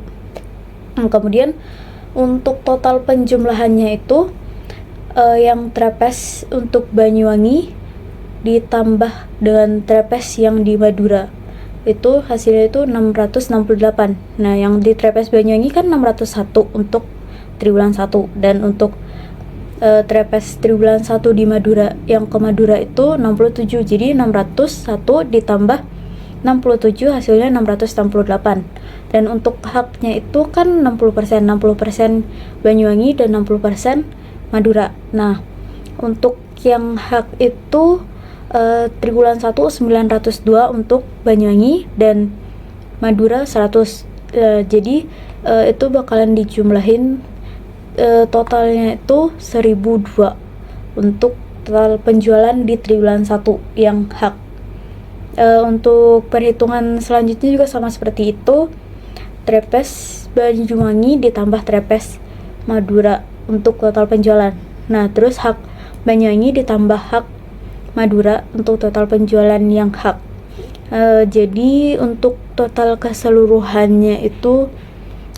Kemudian untuk total penjumlahannya itu yang trepes untuk Banyuwangi ditambah dengan trepes yang di Madura, itu hasilnya itu 668. Nah, yang di trepes Banyuwangi kan 601 untuk triwulan 1, dan untuk trepes triwulan 1 di Madura yang ke Madura itu 67. Jadi 601 ditambah 67 hasilnya 668. Dan untuk haknya itu kan 60%, 60% Banyuwangi dan 60% Madura. Nah, untuk yang hak itu triwulan 1 902 untuk Banyuwangi dan Madura 100. Jadi itu bakalan dijumlahin totalnya itu 1002 untuk total penjualan di triwulan 1 yang hak. Untuk perhitungan selanjutnya juga sama seperti itu. Trepes Banyuwangi ditambah trepes Madura untuk total penjualan. Nah, terus hak Banyuwangi ditambah hak Madura untuk total penjualan yang hak. Jadi untuk total keseluruhannya itu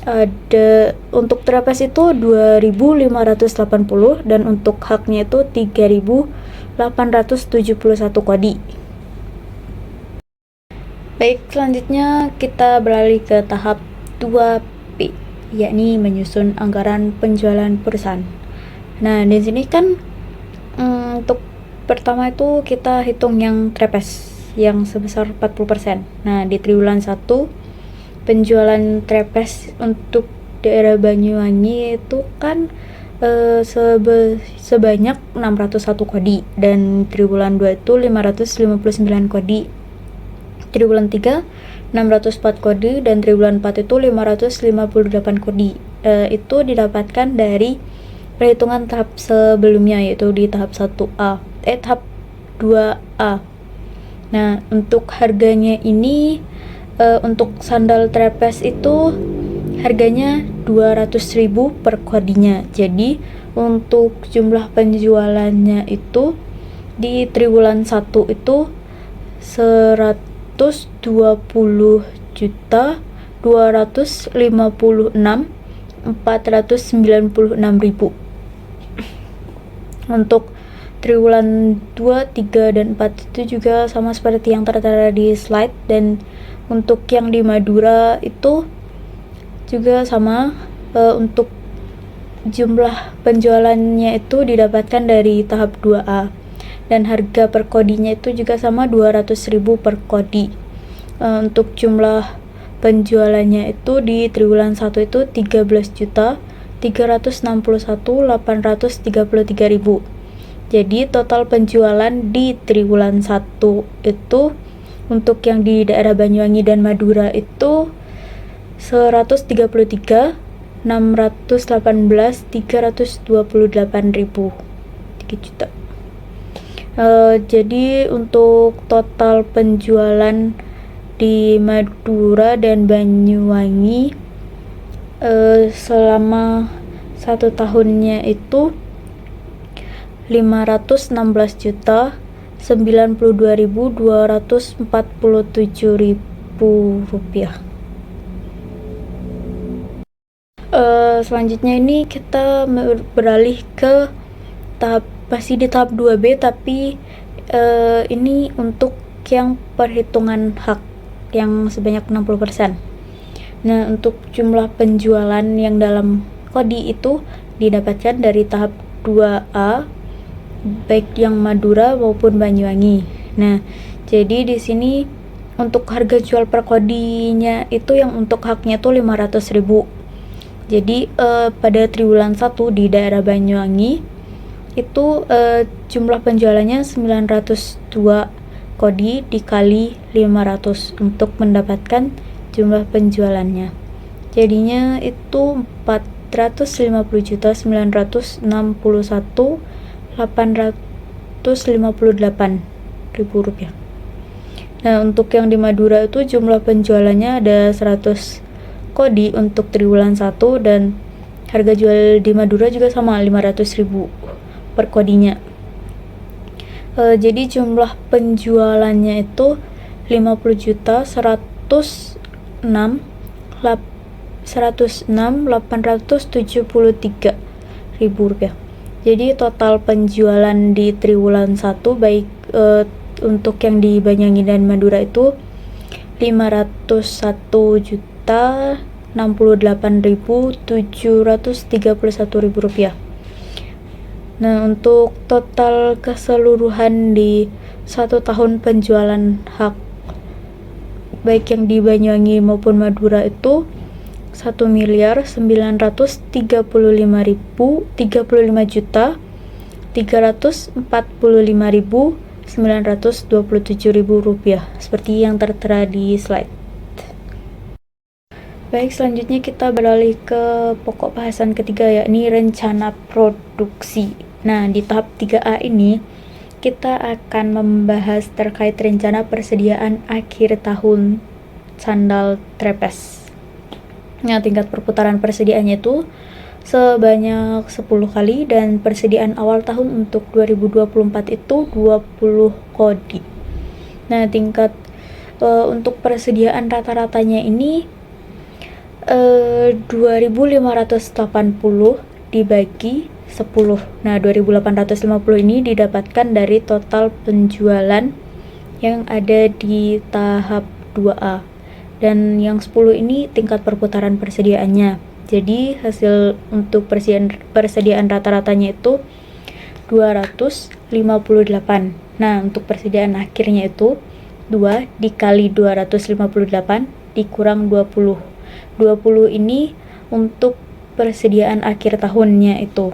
ada, untuk trepes itu 2580 dan untuk haknya itu 3871 kodi. Baik, selanjutnya kita beralih ke tahap 2P, yakni menyusun anggaran penjualan perusahaan. Nah, di sini kan untuk pertama itu kita hitung yang trepes yang sebesar 40%. Nah, di triwulan 1 penjualan trepes untuk daerah Banyuwangi itu kan sebanyak 601 kodi, dan triwulan 2 itu 559 kodi. Triwulan 3 604 kodi, dan triwulan 4 itu 558 kodi. Itu didapatkan dari perhitungan tahap sebelumnya, yaitu di tahap 1A, tahap 2A. Nah, untuk harganya ini untuk sandal trepes itu harganya 200.000 per kodinya. Jadi untuk jumlah penjualannya itu di triwulan 1 itu 100 220.256.496.000. Untuk triwulan 2, 3, dan 4 itu juga sama seperti yang tertera di slide, dan untuk yang di Madura itu juga sama. Untuk jumlah penjualannya itu didapatkan dari tahap 2A, dan harga per kodinya itu juga sama 200.000 per kodi. Untuk jumlah penjualannya itu di triwulan 1 itu 13.361.833.000. Jadi total penjualan di triwulan 1 itu untuk yang di daerah Banyuwangi dan Madura itu 133.618.328.000, 3 juta. Jadi untuk total penjualan di Madura dan Banyuwangi selama 1 tahunnya itu 516.092.247 rupiah. Selanjutnya ini kita beralih ke masih di tahap 2B, tapi ini untuk yang perhitungan hak yang sebanyak 60%. Nah, untuk jumlah penjualan yang dalam kodi itu didapatkan dari tahap 2A, baik yang Madura maupun Banyuwangi. Nah, jadi di sini untuk harga jual per kodinya itu yang untuk haknya tuh 500.000. Jadi pada triwulan 1 di daerah Banyuwangi itu jumlah penjualannya 902 kodi dikali 500 untuk mendapatkan jumlah penjualannya. Jadinya itu 450.961.858 rupiah. Nah, untuk yang di Madura itu jumlah penjualannya ada 100 kodi untuk triwulan 1, dan harga jual di Madura juga sama 500.000 per kodinya. Jadi jumlah penjualannya itu 50.106.873.000 rupiah. Jadi total penjualan di triwulan 1 baik untuk yang di Banyuwangi dan Madura itu 501.068.731.000 rupiah. Nah, untuk total keseluruhan di 1 tahun penjualan hak baik yang di Banyuwangi maupun Madura itu 1.335.345.927.000 rupiah, seperti yang tertera di slide. Baik, selanjutnya kita beralih ke pokok bahasan ketiga, yakni rencana produksi. Nah, di tahap 3A ini kita akan membahas terkait rencana persediaan akhir tahun sandal trepes. Nah, tingkat perputaran persediaannya itu sebanyak 10 kali, dan persediaan awal tahun untuk 2024 itu 20 kodi. Nah, tingkat untuk persediaan rata-ratanya ini 2.580 dibagi 10. Nah, 2.850 ini didapatkan dari total penjualan yang ada di tahap 2A. Dan yang 10 ini tingkat perputaran persediaannya. Jadi hasil untuk persediaan rata-ratanya itu 258. Nah, untuk persediaan akhirnya itu 2 dikali 258 dikurang 20. 20 ini untuk persediaan akhir tahunnya itu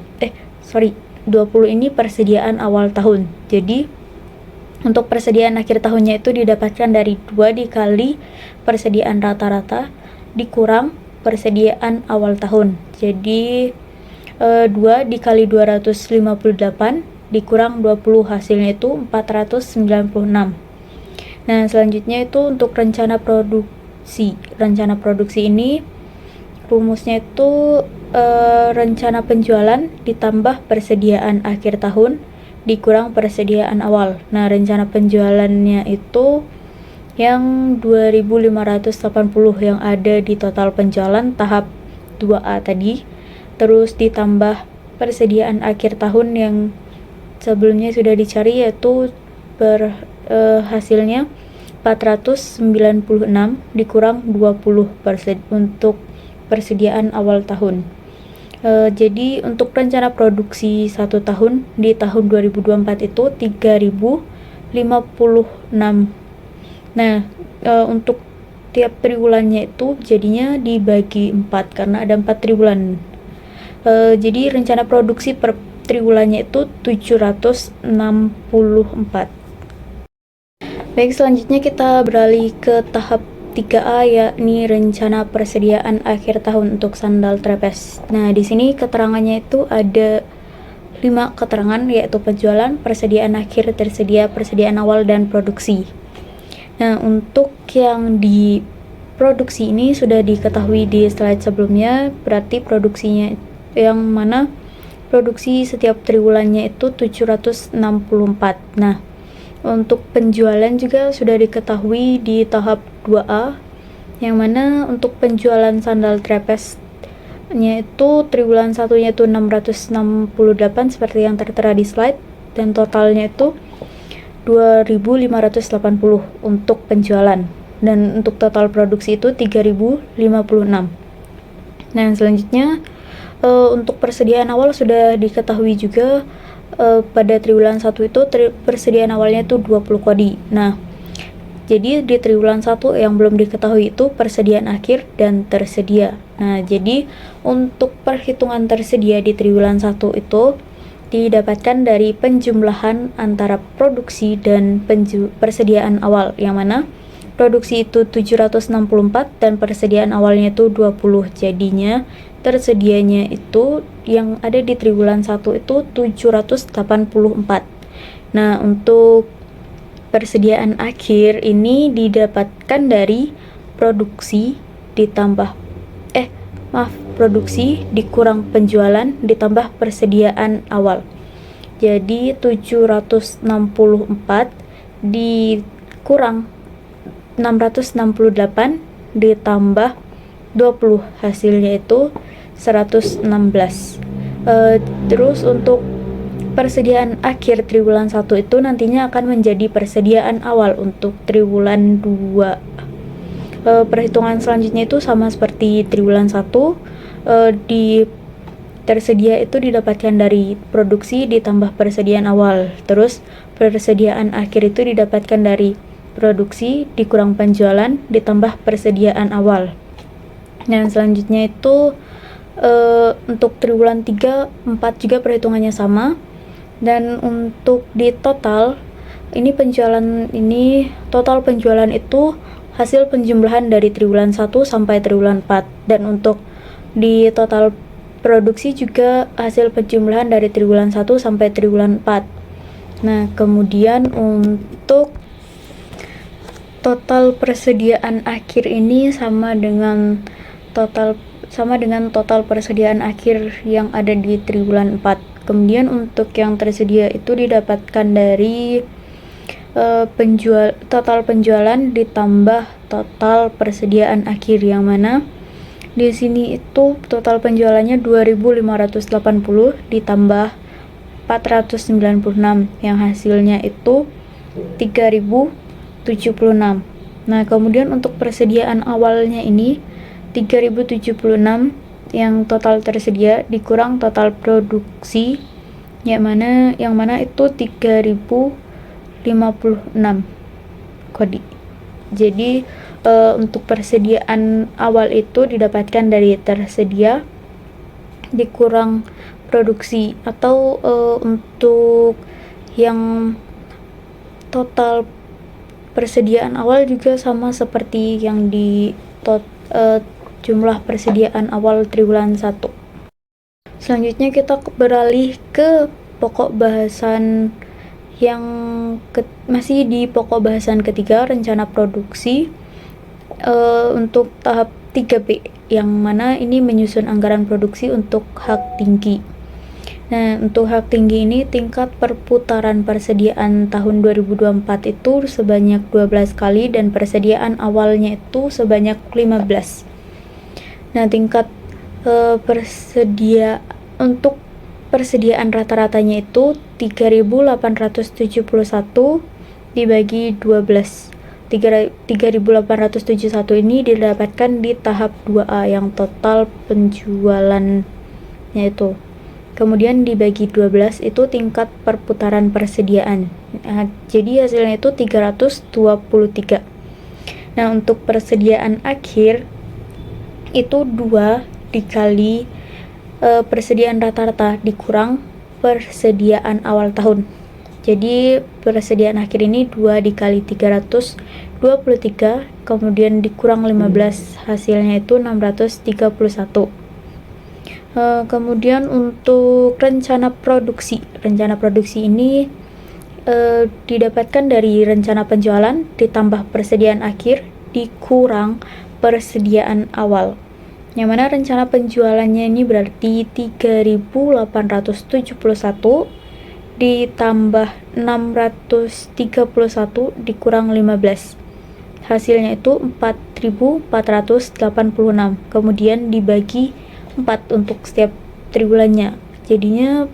20 ini persediaan awal tahun. Jadi untuk persediaan akhir tahunnya itu didapatkan dari 2 dikali persediaan rata-rata dikurang persediaan awal tahun. Jadi 2 dikali 258 dikurang 20, hasilnya itu 496. Nah, selanjutnya itu untuk rencana produksi. Rencana produksi ini rumusnya itu rencana penjualan ditambah persediaan akhir tahun dikurang persediaan awal. Nah, rencana penjualannya itu yang 2.580 yang ada di total penjualan tahap 2A tadi, terus ditambah persediaan akhir tahun yang sebelumnya sudah dicari, yaitu hasilnya 496 dikurang 20% untuk persediaan awal tahun. Jadi untuk rencana produksi 1 tahun di tahun 2024 itu 3.056. Nah, untuk tiap triwulannya itu jadinya dibagi 4 karena ada 4 triwulan. Jadi rencana produksi per triwulannya itu 764. Baik, selanjutnya kita beralih ke tahap 3A, yakni rencana persediaan akhir tahun untuk sandal trapeze. Nah, di sini keterangannya itu ada 5 keterangan, yaitu penjualan, persediaan akhir, tersedia, persediaan awal, dan produksi. Nah, untuk yang di produksi ini sudah diketahui di slide sebelumnya, berarti produksinya yang mana produksi setiap triwulannya itu 764. Nah, untuk penjualan juga sudah diketahui di tahap 2A, yang mana untuk penjualan sandal trapeze-nya itu triwulan satunya itu 668 seperti yang tertera di slide, dan totalnya itu 2.580 untuk penjualan, dan untuk total produksi itu 3.056. Nah, selanjutnya untuk persediaan awal sudah diketahui juga. Pada triwulan 1 itu persediaan awalnya itu 20 kodi. Nah, jadi di triwulan 1 yang belum diketahui itu persediaan akhir dan tersedia. Nah, jadi untuk perhitungan tersedia di triwulan 1 itu didapatkan dari penjumlahan antara produksi dan persediaan awal, yang mana produksi itu 764 dan persediaan awalnya itu 20. Jadinya tersedianya itu yang ada di triwulan 1 itu 784. Nah, untuk persediaan akhir ini didapatkan dari produksi produksi dikurang penjualan ditambah persediaan awal. Jadi 764 dikurang 668 ditambah 20, hasilnya itu 116. Terus untuk persediaan akhir triwulan 1 itu nantinya akan menjadi persediaan awal untuk triwulan 2. Perhitungan selanjutnya itu sama seperti triwulan 1. Di tersedia itu didapatkan dari produksi ditambah persediaan awal. Terus persediaan akhir itu didapatkan dari produksi dikurang penjualan ditambah persediaan awal. Dan selanjutnya itu untuk triwulan 3, 4 juga perhitungannya sama. Dan untuk di total total penjualan itu hasil penjumlahan dari triwulan 1 sampai triwulan 4. Dan untuk di total produksi juga hasil penjumlahan dari triwulan 1 sampai triwulan 4. Nah, kemudian untuk total persediaan akhir ini sama dengan total persediaan akhir yang ada di triwulan 4. Kemudian untuk yang tersedia itu didapatkan dari total penjualan ditambah total persediaan akhir, yang mana di sini itu total penjualannya 2.580 ditambah 496 yang hasilnya itu 3.076. Nah, kemudian untuk persediaan awalnya ini 3.076 yang total tersedia dikurang total produksi yang mana itu 3.056 kodi. Jadi untuk persediaan awal itu didapatkan dari tersedia dikurang produksi, atau untuk yang total persediaan awal juga sama seperti yang di jumlah persediaan awal triwulan 1. Selanjutnya kita beralih ke pokok bahasan yang masih di pokok bahasan ketiga, rencana produksi untuk tahap 3B, yang mana ini menyusun anggaran produksi untuk hak tinggi. Nah, untuk hak tinggi ini tingkat perputaran persediaan tahun 2024 itu sebanyak 12 kali dan persediaan awalnya itu sebanyak 15. Nah, tingkat untuk persediaan rata-ratanya itu 3.871 dibagi 12. 3.871 ini didapatkan di tahap 2A yang total penjualannya itu. Kemudian dibagi 12 itu tingkat perputaran persediaan. Nah, jadi hasilnya itu 323. Nah, untuk persediaan akhir itu 2 dikali persediaan rata-rata dikurang persediaan awal tahun. Jadi persediaan akhir ini 2 dikali 323, kemudian dikurang 15, hasilnya itu 631. Kemudian untuk rencana produksi ini didapatkan dari rencana penjualan ditambah persediaan akhir dikurang persediaan awal. Yang mana rencana penjualannya ini berarti 3.871 ditambah 631 dikurang 15. Hasilnya itu 4.486. Kemudian dibagi 4 untuk setiap triwulannya. Jadinya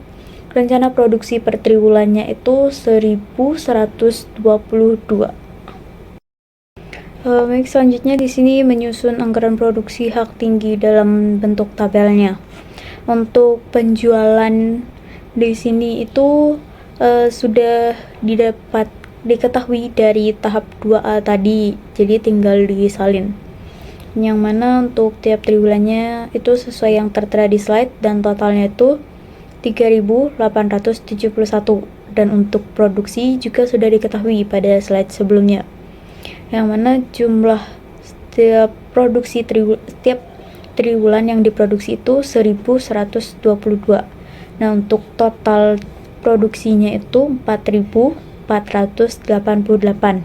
rencana produksi per triwulannya itu 1.122. Baik, selanjutnya di sini menyusun anggaran produksi hak tinggi dalam bentuk tabelnya. Untuk penjualan di sini itu sudah diketahui dari tahap 2A tadi, jadi tinggal disalin. Yang mana untuk tiap triwulannya itu sesuai yang tertera di slide dan totalnya itu 3.871, dan untuk produksi juga sudah diketahui pada slide sebelumnya, yang mana jumlah setiap triwulan yang diproduksi itu 1.122. Nah, untuk total produksinya itu 4.488.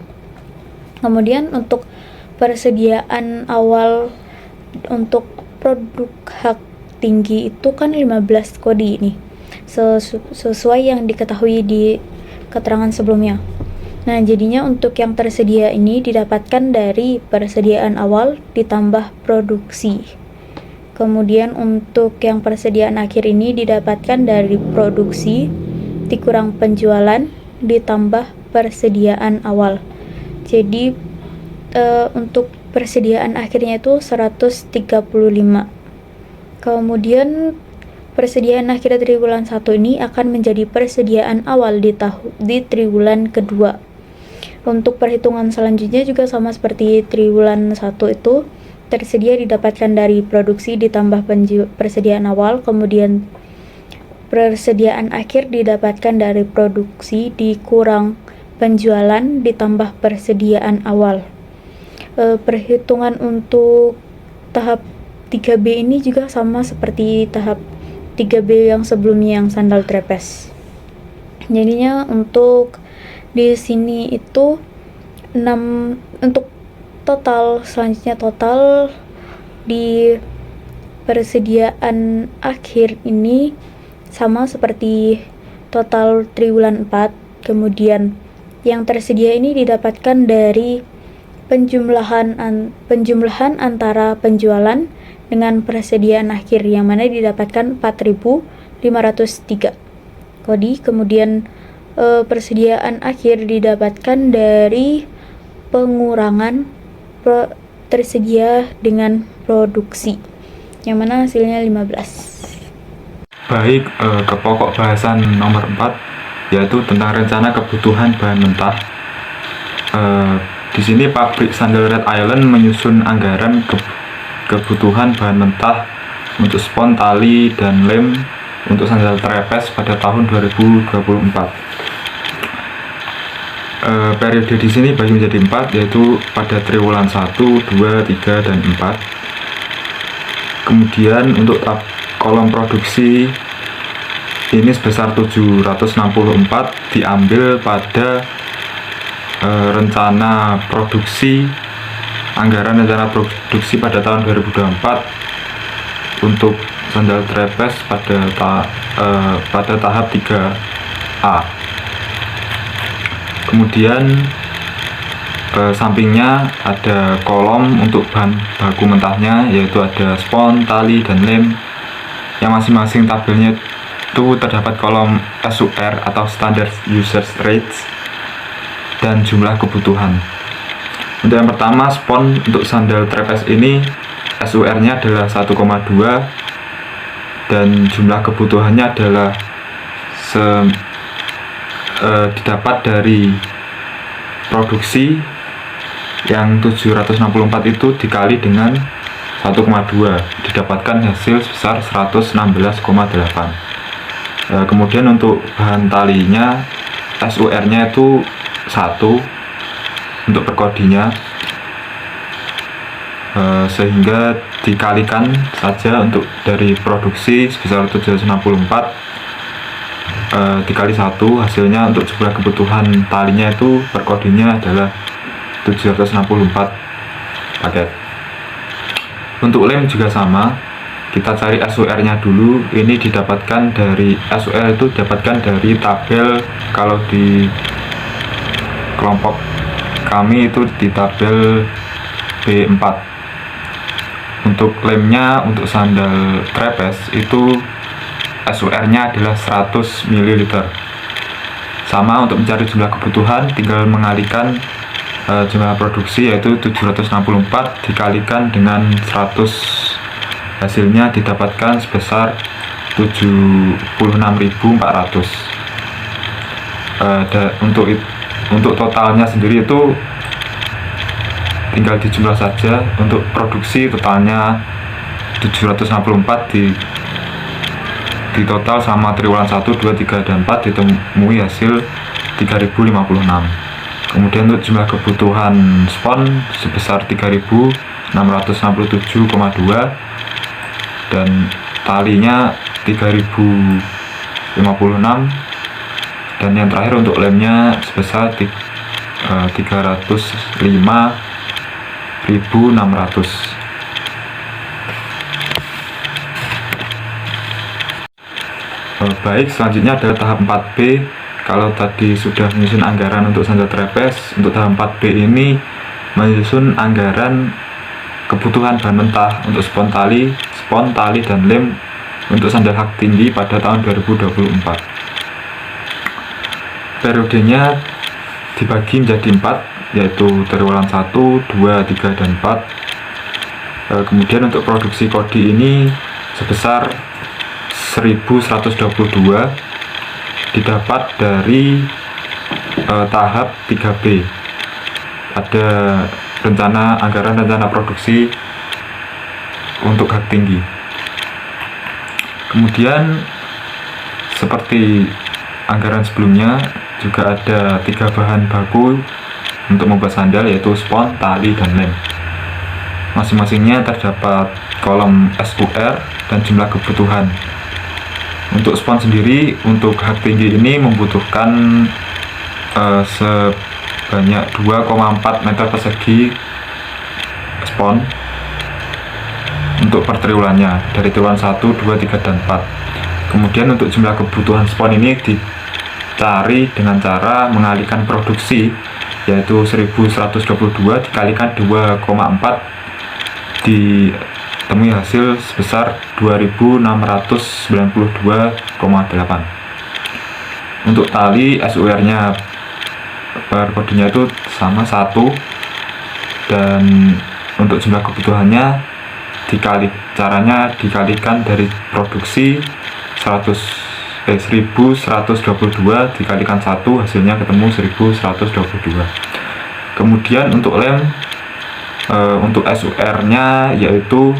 Kemudian untuk persediaan awal untuk produk hak tinggi itu kan 15 kodi ini, sesuai yang diketahui di keterangan sebelumnya. Nah, jadinya untuk yang tersedia ini didapatkan dari persediaan awal ditambah produksi. Kemudian untuk yang persediaan akhir ini didapatkan dari produksi dikurang penjualan ditambah persediaan awal. Jadi untuk persediaan akhirnya itu 135. Kemudian persediaan akhir triwulan 1 ini akan menjadi persediaan awal di triwulan kedua. Untuk perhitungan selanjutnya juga sama seperti triwulan 1 itu, tersedia didapatkan dari produksi ditambah persediaan awal, kemudian persediaan akhir didapatkan dari produksi dikurang penjualan ditambah persediaan awal. Perhitungan untuk tahap 3B ini juga sama seperti tahap 3B yang sebelumnya yang sandal trapeze. Jadinya untuk di sini itu 6 untuk selanjutnya total di persediaan akhir ini sama seperti total triwulan 4. Kemudian yang tersedia ini didapatkan dari penjumlahan antara penjualan dengan persediaan akhir, yang mana didapatkan 4.503 kodi. Kemudian persediaan akhir didapatkan dari pengurangan tersedia dengan produksi, yang mana hasilnya 15. Baik, ke pokok bahasan nomor 4, yaitu tentang rencana kebutuhan bahan mentah. Di sini pabrik sandal Red Island menyusun anggaran kebutuhan bahan mentah untuk spon, tali, dan lem untuk sandal trapeze pada tahun 2024. Periode di sini bagi menjadi 4, yaitu pada triwulan 1, 2, 3, dan 4. Kemudian untuk kolom produksi ini sebesar 764 diambil pada rencana produksi pada tahun 2024 untuk sandal trapeze pada tahap 3A. Kemudian sampingnya ada kolom untuk bahan baku mentahnya, yaitu ada spon, tali, dan lem, yang masing-masing tabelnya itu terdapat kolom SUR atau Standard User Rates dan jumlah kebutuhan. Untuk yang pertama, spon untuk sandal trapeze ini SUR-nya adalah 1,2 dan jumlah kebutuhannya adalah didapat dari produksi yang 764 itu dikali dengan 1,2 didapatkan hasil sebesar 116,8. Kemudian untuk bahan talinya SUR-nya itu 1 untuk per kodinya, sehingga dikalikan saja untuk dari produksi sebesar 764 dikali 1, hasilnya untuk jumlah kebutuhan talinya itu per kodinya adalah 764 paket. Untuk lem juga sama, kita cari SUR-nya dulu. Ini didapatkan dari SUR itu didapatkan dari tabel, kalau di kelompok kami itu di tabel B4. Untuk lemnya untuk sandal trapeze itu SUR-nya adalah 100 ml. Sama, untuk mencari jumlah kebutuhan tinggal mengalihkan jumlah produksi yaitu 764 dikalikan dengan 100, hasilnya didapatkan sebesar 76.400. Untuk totalnya sendiri itu tinggal dijumlah saja. Untuk produksi totalnya 764 di total sama triwulan 1, 2, 3, dan 4 ditemui hasil 3056. Kemudian untuk jumlah kebutuhan spon sebesar 3667,2 dan talinya 3056, dan yang terakhir untuk lemnya sebesar 305.600. Baik, selanjutnya adalah tahap 4B. Kalau tadi sudah menyusun anggaran untuk sandal trapeze, untuk tahap 4B ini menyusun anggaran kebutuhan bahan mentah untuk spon, tali, dan lem untuk sandal hak tinggi pada tahun 2024. Periodenya dibagi menjadi 4, yaitu triwulan 1, 2, 3, dan 4. Kemudian untuk produksi kodi ini sebesar 1122 didapat dari tahap 3B. Ada anggaran rencana produksi untuk hak tinggi. Kemudian seperti anggaran sebelumnya juga ada 3 bahan baku untuk membuat sandal, yaitu spon, tali, dan lem. Masing-masingnya terdapat kolom SUR dan jumlah kebutuhan. Untuk spon sendiri, untuk hak tinggi ini membutuhkan sebanyak 2,4 meter persegi spon untuk per triwulannya, dari triwulan 1, 2, 3, dan 4. Kemudian untuk jumlah kebutuhan spon ini dicari dengan cara mengalihkan produksi, yaitu 1122 dikalikan 2,4 ditemui hasil sebesar 2692,8. Untuk tali SUR-nya per kodenya itu sama 1, dan untuk jumlah kebutuhannya caranya dikalikan dari produksi 1122 dikalikan 1, hasilnya ketemu 1122. Kemudian untuk lem, untuk SUR-nya yaitu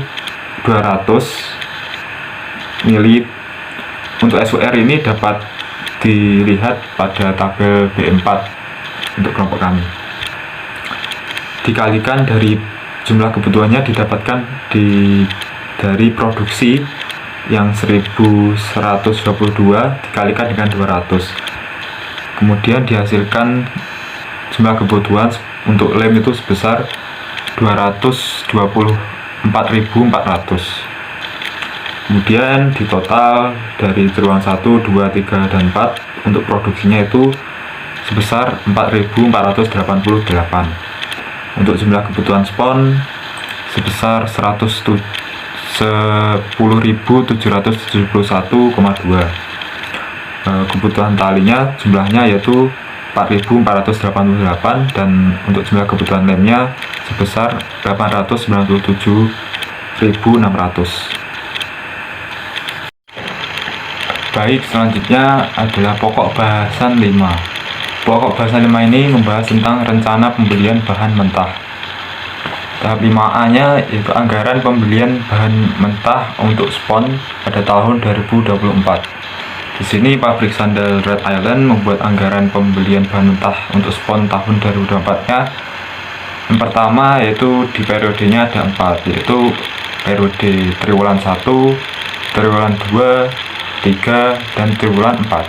200 mili. Untuk SUR ini dapat dilihat pada tabel B4 untuk kelompok kami. Dikalikan dari jumlah kebutuhannya didapatkan dari produksi yang 1122 dikalikan dengan 200. Kemudian dihasilkan jumlah kebutuhan untuk lem itu sebesar 224.400. Kemudian di total dari triwulan 1, 2, 3, dan 4 untuk produksinya itu sebesar 4.488. Untuk jumlah kebutuhan spon sebesar 10.771,2. Kebutuhan talinya jumlahnya yaitu 4.488, dan untuk jumlah kebutuhan lemnya sebesar 897.600. Baik, selanjutnya adalah pokok bahasan 5. Pokok bahasan 5 ini membahas tentang rencana pembelian bahan mentah. Tahap 5A-nya yaitu anggaran pembelian bahan mentah untuk spon pada tahun 2024. Di sini pabrik sandal Red Island membuat anggaran pembelian bahan mentah untuk spon tahun 2024-nya. Yang pertama yaitu di periodenya ada 4, yaitu periode triwulan 1, triwulan 2, 3, dan triwulan 4.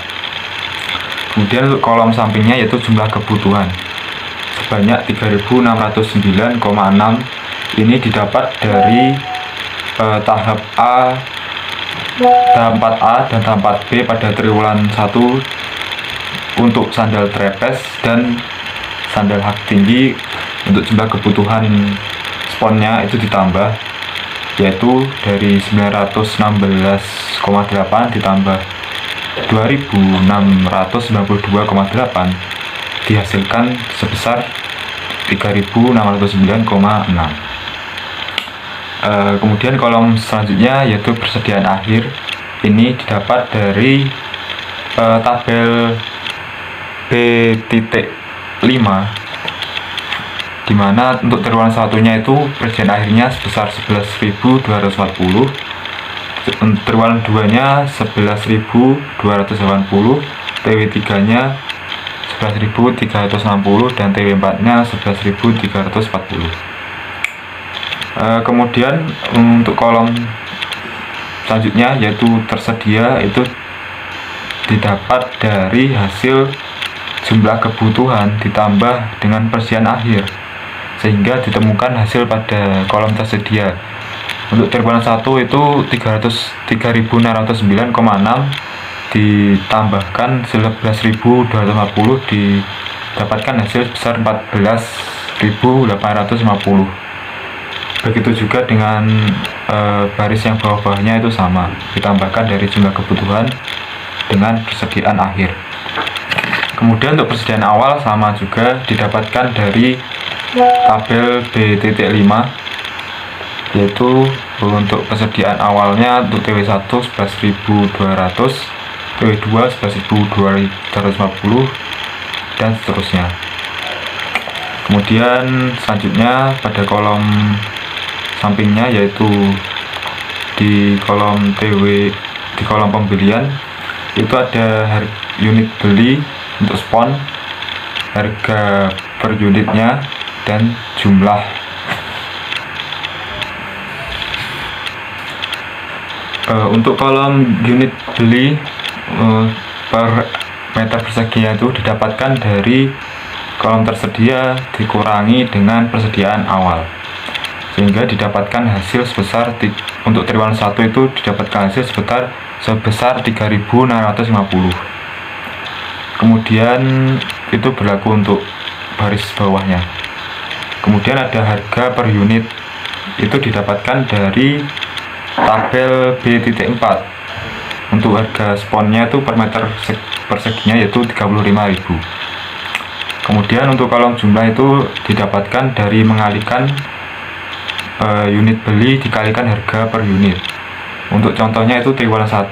Kemudian untuk kolom sampingnya yaitu jumlah kebutuhan sebanyak 3.609,6. Ini didapat dari tahap A, tahap 4A, dan tahap 4B pada triwulan 1 untuk sandal trapeze dan sandal hak tinggi. Untuk jumlah kebutuhan sponnya itu ditambah, yaitu dari 916,8 ditambah 2.692,8 dihasilkan sebesar 3.609,6. Kemudian kolom selanjutnya yaitu persediaan akhir. Ini didapat dari tabel B.5, di mana untuk triwulan satunya itu persediaan akhirnya sebesar 11.240, triwulan 2-nya 11.280, TW3-nya 11.360, dan TW4-nya 11.340. Kemudian untuk kolom selanjutnya yaitu tersedia, itu didapat dari hasil jumlah kebutuhan ditambah dengan persediaan akhir, sehingga ditemukan hasil pada kolom tersedia. Untuk triwulan 1 itu 3.609,6 ditambahkan 11.240 didapatkan hasil sebesar 14.850. Begitu juga dengan baris yang bawah-bawahnya itu sama, ditambahkan dari jumlah kebutuhan dengan persediaan akhir. Kemudian untuk persediaan awal sama juga didapatkan dari tabel B.5, yaitu untuk persediaan awalnya untuk TW1 11.200, TW2 11.250, dan seterusnya. Kemudian selanjutnya pada kolom sampingnya yaitu di kolom TW, di kolom pembelian itu ada unit beli untuk spon, harga per unitnya, dan jumlah. Untuk kolom unit beli per meter perseginya itu didapatkan dari kolom tersedia dikurangi dengan persediaan awal, sehingga didapatkan hasil sebesar untuk triwulan 1 itu didapatkan hasil sebesar 3.650. Kemudian itu berlaku untuk baris bawahnya. Kemudian ada harga per unit, itu didapatkan dari tabel B.4. Untuk harga sponnya itu per meter perseginya yaitu 35.000. Kemudian untuk kolom jumlah itu didapatkan dari mengalikan unit beli dikalikan harga per unit. Untuk contohnya itu triwulan 1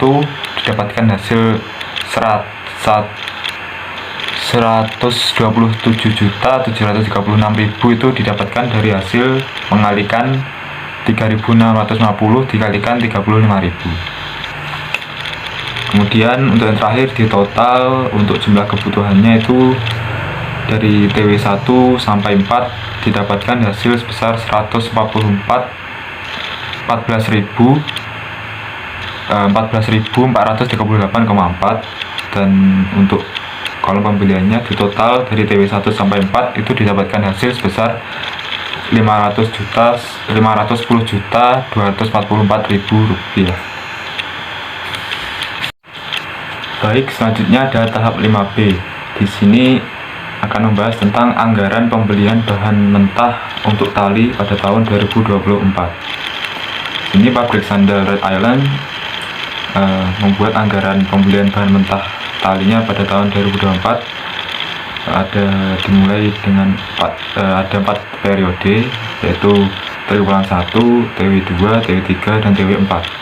didapatkan hasil 127.736.000 itu didapatkan dari hasil mengalikan 3.650 dikalikan 35.000. Kemudian untuk yang terakhir di total untuk jumlah kebutuhannya itu dari TW1 sampai 4 didapatkan hasil sebesar 14.438,4, dan untuk kolom pembeliannya di total dari TW1 sampai 4 itu didapatkan hasil sebesar 510.244.000 rupiah. Baik, selanjutnya ada tahap 5B. Di sini akan membahas tentang anggaran pembelian bahan mentah untuk tali pada tahun 2024. Ini pabrik sandal Rhode Island membuat anggaran pembelian bahan mentah talinya pada tahun 2024. Dimulai dengan ada 4 periode, yaitu triwulan 1, TW2, TW3, dan TW4.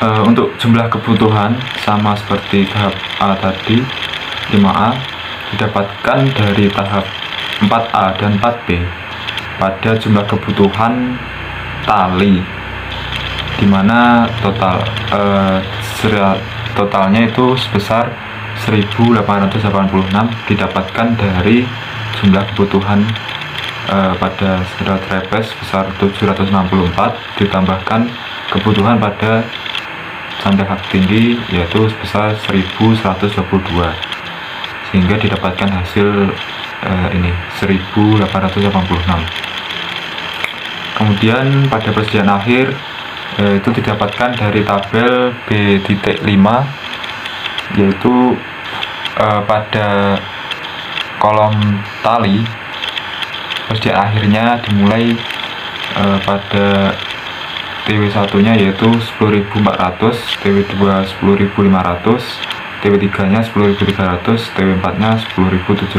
Untuk jumlah kebutuhan sama seperti tahap A tadi, 5A, didapatkan dari tahap 4A dan 4B pada jumlah kebutuhan tali, dimana totalnya itu sebesar 1.886 didapatkan dari jumlah kebutuhan pada sandal trapeze sebesar 764 ditambahkan kebutuhan pada sandal hak tinggi yaitu sebesar 1.122, sehingga didapatkan hasil ini 1.886. Kemudian pada persediaan akhir itu didapatkan dari tabel B.5, yaitu pada kolom tali persediaan akhirnya dimulai pada TW1 nya yaitu 10.400, TW2 10.500, TW3 nya 10.300, TW4 nya 10.700.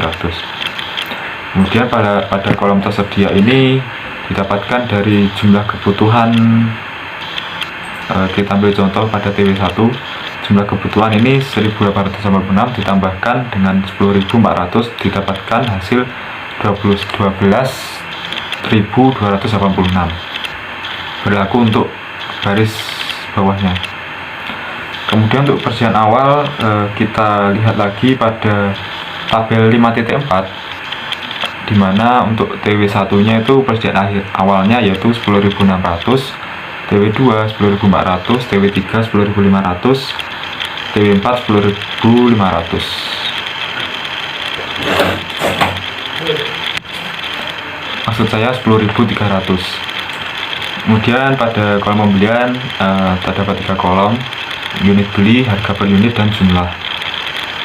Kemudian pada kolom tersedia ini didapatkan dari jumlah kebutuhan. Kita ambil contoh pada TW1, jumlah kebutuhan ini 1.886 ditambahkan dengan 10.400 didapatkan hasil 12.286 berlaku untuk baris bawahnya. Kemudian untuk persediaan awal kita lihat lagi pada tabel 5.4, dimana untuk TW1 nya itu persediaan akhir awalnya yaitu 10.600, TW2 10.400, TW3 10.500, TW4 10.500. Maksud saya 10.300. Kemudian pada kolom pembelian terdapat 3 kolom: unit beli, harga per unit, dan jumlah.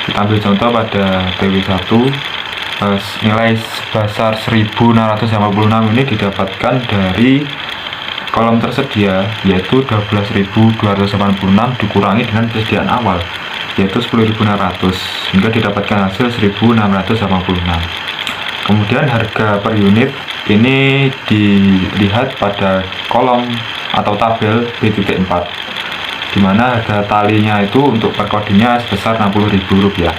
Kita ambil contoh pada TW1, nilai sebesar 1.686 ini didapatkan dari kolom tersedia yaitu 12.286 dikurangi dengan persediaan awal yaitu 10.600, hingga didapatkan hasil 1.686. Kemudian harga per unit ini dilihat pada kolom atau tabel B.4, dimana harga talinya itu untuk per kodinya sebesar Rp60.000.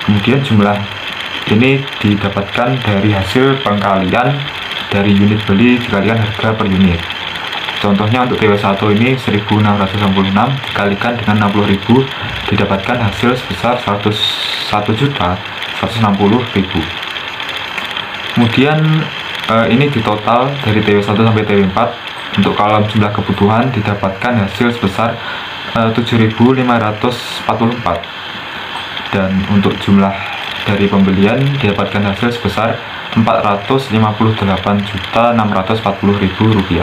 Kemudian jumlah ini didapatkan dari hasil pengkalian dari unit beli dikalikan harga per unit. Contohnya untuk TW1 ini 1.686 dikalikan dengan 60.000 didapatkan hasil sebesar 101.160.000. Kemudian ini ditotal dari TW1 sampai TW4. Untuk kolom jumlah kebutuhan didapatkan hasil sebesar 7.544, dan untuk jumlah dari pembelian didapatkan hasil sebesar Rp458.640.000.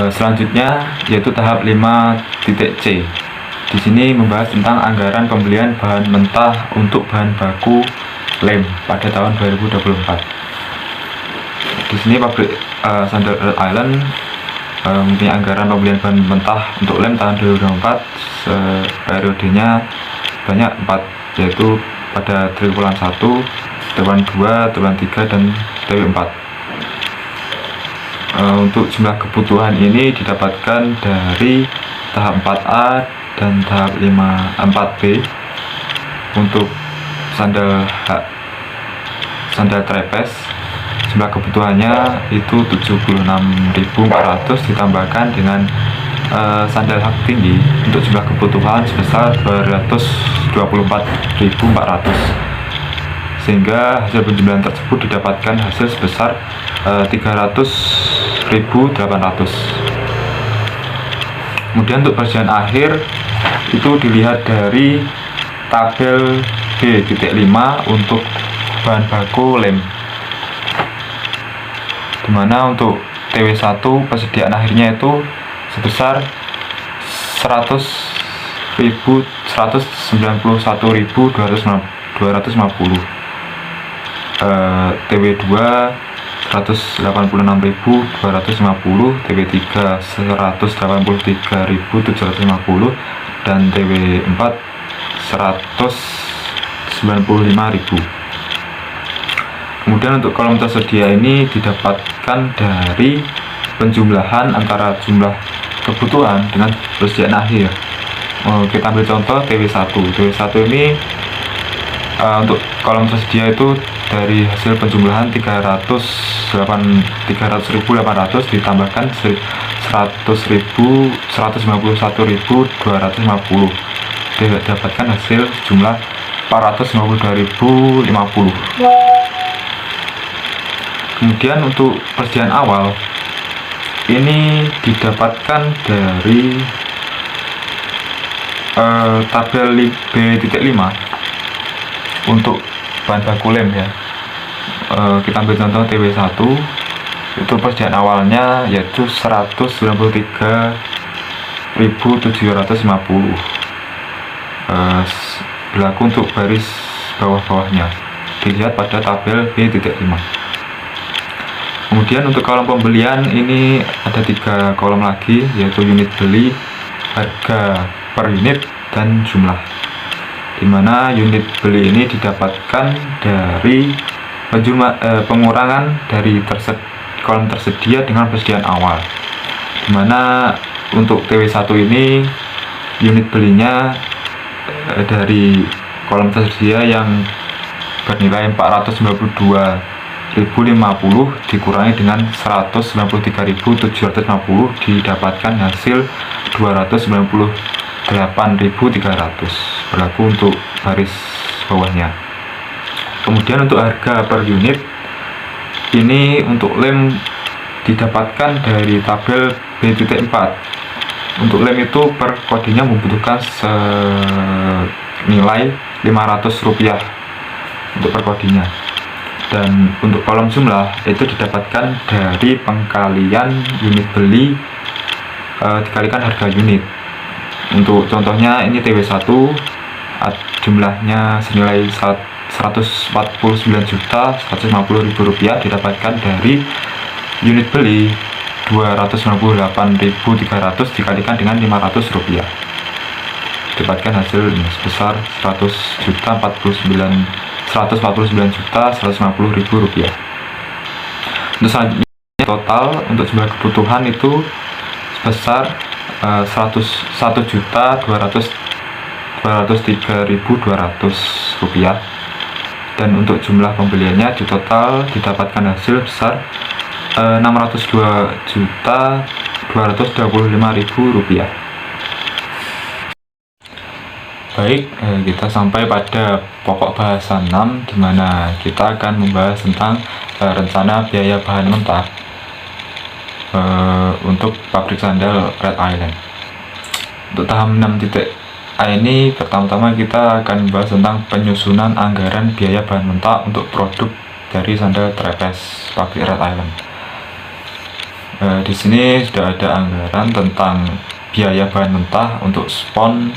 Selanjutnya yaitu tahap 5.C. Di sini membahas tentang anggaran pembelian bahan mentah untuk bahan baku lem pada tahun 2024. Di sini pabrik sandal Rhode Island mempunyai anggaran pembelian bahan mentah untuk lem tahun 2024. Periodenya banyak 4, yaitu pada triwulan 1, triwulan 2, triwulan 3, dan TW4. Untuk jumlah kebutuhan ini didapatkan dari tahap 4A dan tahap 4B. Untuk sandal trapeze, jumlah kebutuhannya itu 76.400 ditambahkan dengan sandal hak tinggi untuk jumlah kebutuhan sebesar 224.400, sehingga hasil penjumlahan tersebut didapatkan hasil sebesar 300.800. Kemudian untuk persediaan akhir itu dilihat dari tabel B.5 untuk bahan baku lem, dimana untuk TW1 persediaan akhirnya itu sebesar 191.250, TW2 186.250, TW3 183.750, dan TW4 195.000. Kemudian untuk kolom tersedia ini didapatkan dari penjumlahan antara jumlah kebutuhan dengan persediaan akhir. Kita ambil contoh TW1. TW1 ini untuk kolom tersedia itu dari hasil penjumlahan 300.800 ditambahkan 191.250, didapatkan hasil jumlah 452.050. Kemudian untuk persediaan awal ini didapatkan dari tabel B.5 untuk bahan baku lem ya. Kita ambil contoh TW1, itu persediaan awalnya yaitu 193.750, berlaku untuk baris bawah-bawahnya, dilihat pada tabel B.5. Kemudian untuk kolom pembelian ini ada 3 kolom lagi, yaitu unit beli, harga per unit, dan jumlah, dimana unit beli ini didapatkan dari pengurangan dari kolom tersedia dengan persediaan awal, dimana untuk TW1 ini unit belinya dari kolom tersedia yang bernilai 492.050 dikurangi dengan 193.750, didapatkan hasil 298.300, berlaku untuk baris bawahnya. Kemudian untuk harga per unit ini untuk lem didapatkan dari tabel B.4. Untuk lem itu per kodenya membutuhkan senilai Rp500 untuk per kodenya. Dan untuk kolom jumlah itu didapatkan dari pengkalian unit beli dikalikan harga unit. Untuk contohnya ini TW1 jumlahnya senilai Rp149.150.000 didapatkan dari unit beli Rp298.300 dikalikan dengan Rp500, didapatkan hasil sebesar Rp149.150.000. Untuk selanjutnya total untuk jumlah kebutuhan itu sebesar Rp101.203.200, dan untuk jumlah pembeliannya di total didapatkan hasil besar Rp602.225.000. Baik, kita sampai pada pokok bahasan 6, di mana kita akan membahas tentang rencana biaya bahan mentah untuk pabrik sandal Red Island. Untuk tahap 6.A ini pertama-tama kita akan membahas tentang penyusunan anggaran biaya bahan mentah untuk produk dari sandal trapeze pabrik Red Island. Di sini sudah ada anggaran tentang biaya bahan mentah untuk spons,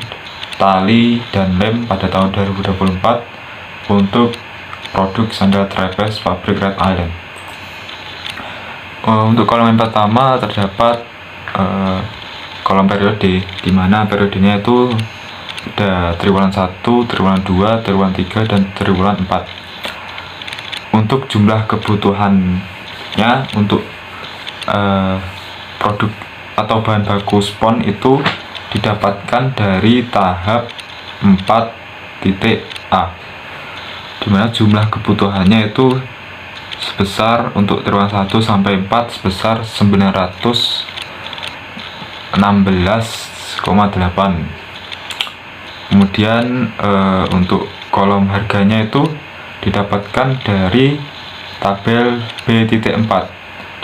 tali, dan lem pada tahun 2024 untuk produk sandal trapeze pabrik Red Island. Untuk kolom yang pertama terdapat kolom periode, di mana periodenya itu ada triwulan 1, triwulan 2, triwulan 3, dan triwulan 4. Untuk jumlah kebutuhannya untuk produk atau bahan baku spons itu didapatkan dari tahap 4.A, di mana jumlah kebutuhannya itu sebesar untuk triwulan 1 sampai 4 sebesar 916,8. Kemudian untuk kolom harganya itu didapatkan dari tabel B.4,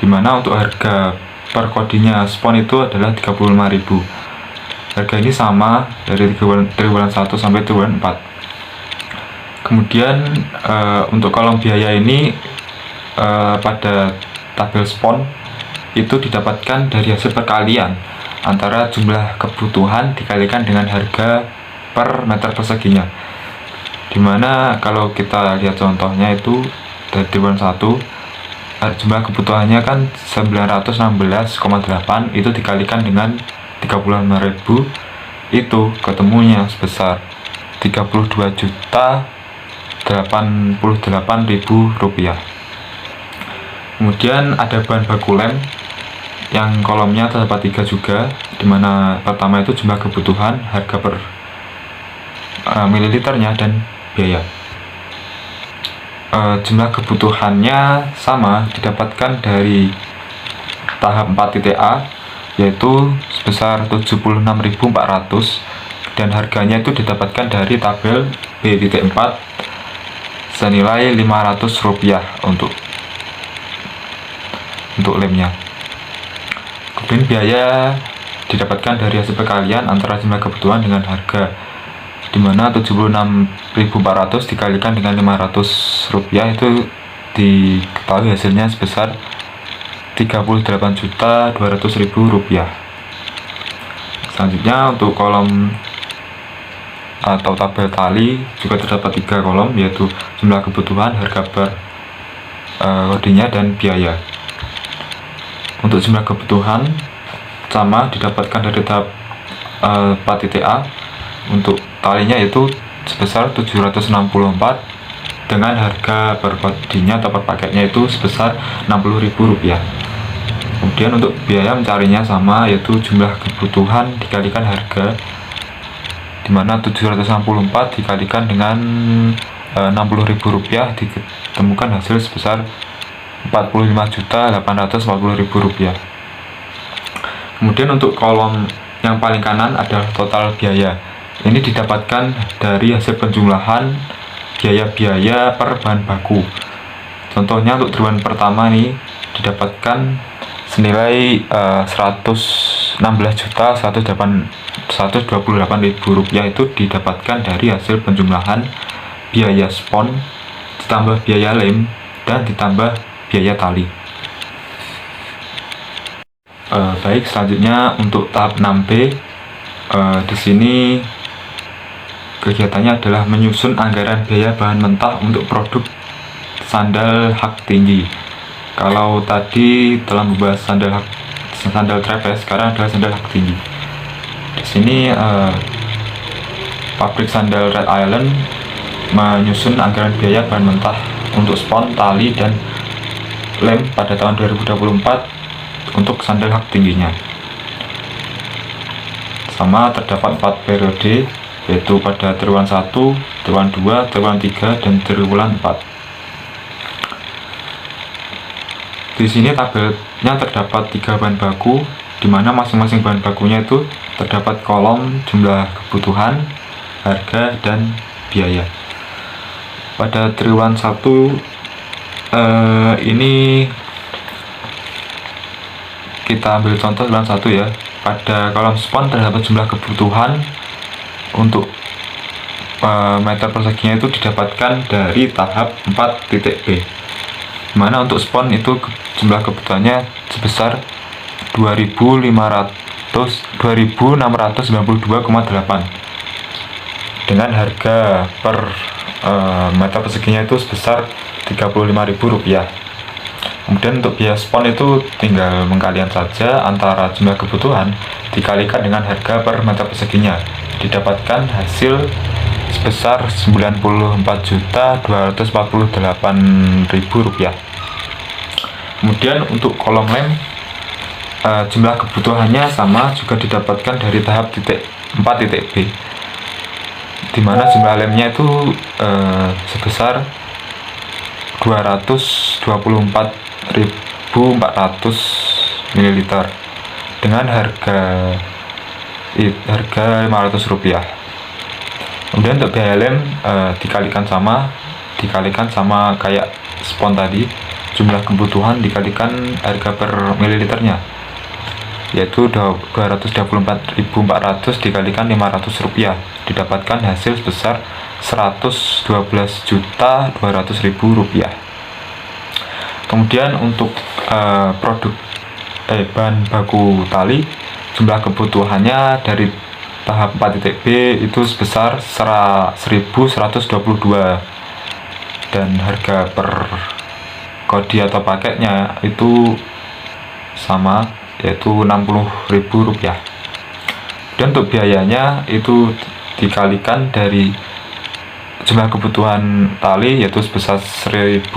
di mana untuk harga per kodinya spons itu adalah 35.000. Harga ini sama dari triwulan 1 sampai triwulan 4. Kemudian untuk kolom biaya ini pada tabel spons itu didapatkan dari hasil perkalian antara jumlah kebutuhan dikalikan dengan harga per meter perseginya. Dimana kalau kita lihat contohnya itu dari triwulan 1, jumlah kebutuhannya kan 916,8, itu dikalikan dengan 35.000, itu ketemunya sebesar 32.088.000 rupiah. Kemudian ada bahan baku lem yang kolomnya terdapat 3 juga, dimana pertama itu jumlah kebutuhan, harga per mililiternya, dan biaya. Jumlah kebutuhannya sama didapatkan dari tahap 4.A, yaitu sebesar 76.400, dan harganya itu didapatkan dari tabel B.4 senilai Rp500 untuk lemnya. Kemudian biaya didapatkan dari hasil perkalian antara jumlah kebutuhan dengan harga, dimana 76.400 dikalikan dengan Rp500 itu diketahui hasilnya sebesar Rp38.200.000. Selanjutnya untuk kolom atau tabel tali juga terdapat 3 kolom, yaitu jumlah kebutuhan, harga per kodinya, dan biaya. Untuk jumlah kebutuhan sama didapatkan dari tahap 4.A. Untuk talinya itu sebesar 764 dengan harga per kodinya atau per paketnya itu sebesar Rp60.000. Kemudian untuk biaya mencarinya sama, yaitu jumlah kebutuhan dikalikan harga, dimana 764 dikalikan dengan Rp60.000 ditemukan hasil sebesar Rp45.840.000. Kemudian untuk kolom yang paling kanan adalah total biaya. Ini didapatkan dari hasil penjumlahan biaya-biaya per bahan baku. Contohnya untuk triwulan pertama nih didapatkan senilai Rp116.128.000 itu didapatkan dari hasil penjumlahan biaya spon ditambah biaya lem dan ditambah biaya tali. Baik, selanjutnya untuk tahap 6B, di sini kegiatannya adalah menyusun anggaran biaya bahan mentah untuk produk sandal hak tinggi. Kalau tadi telah membahas sandal trapeze, sekarang adalah sandal hak tinggi. Di sini pabrik sandal Red Island menyusun anggaran biaya bahan mentah untuk spon, tali, dan lem pada tahun 2024 untuk sandal hak tingginya. Sama terdapat 4 periode, yaitu pada triwulan 1, triwulan 2, triwulan 3, dan triwulan 4. Di sini tabelnya terdapat 3 bahan baku, di mana masing-masing bahan bakunya itu terdapat kolom jumlah kebutuhan, harga, dan biaya. Pada triwulan 1 ini kita ambil contoh triwulan 1 ya. Pada kolom spon terdapat jumlah kebutuhan untuk meter perseginya itu didapatkan dari tahap 4.B, dimana untuk spon itu jumlah kebutuhannya sebesar 2.692,8 dengan harga per meter perseginya itu sebesar Rp35.000. Kemudian untuk biaya spon itu tinggal mengkalikan saja antara jumlah kebutuhan dikalikan dengan harga per meter perseginya, didapatkan hasil sebesar Rp94.248.000. Kemudian untuk kolom lem, jumlah kebutuhannya sama juga didapatkan dari tahap 4.B, dimana jumlah lemnya itu sebesar 224.400 ml dengan harga Rp500. Kemudian untuk biaya lem dikalikan sama kayak spon tadi, jumlah kebutuhan dikalikan harga per mililiternya, yaitu 224.400 dikalikan Rp500, didapatkan hasil sebesar Rp112.200.000. Kemudian untuk bahan baku tali jumlah kebutuhannya dari tahap 4.B itu sebesar 1122 dan harga per kodi atau paketnya itu sama, yaitu Rp60.000. Dan untuk biayanya itu dikalikan dari jumlah kebutuhan tali, yaitu sebesar 1122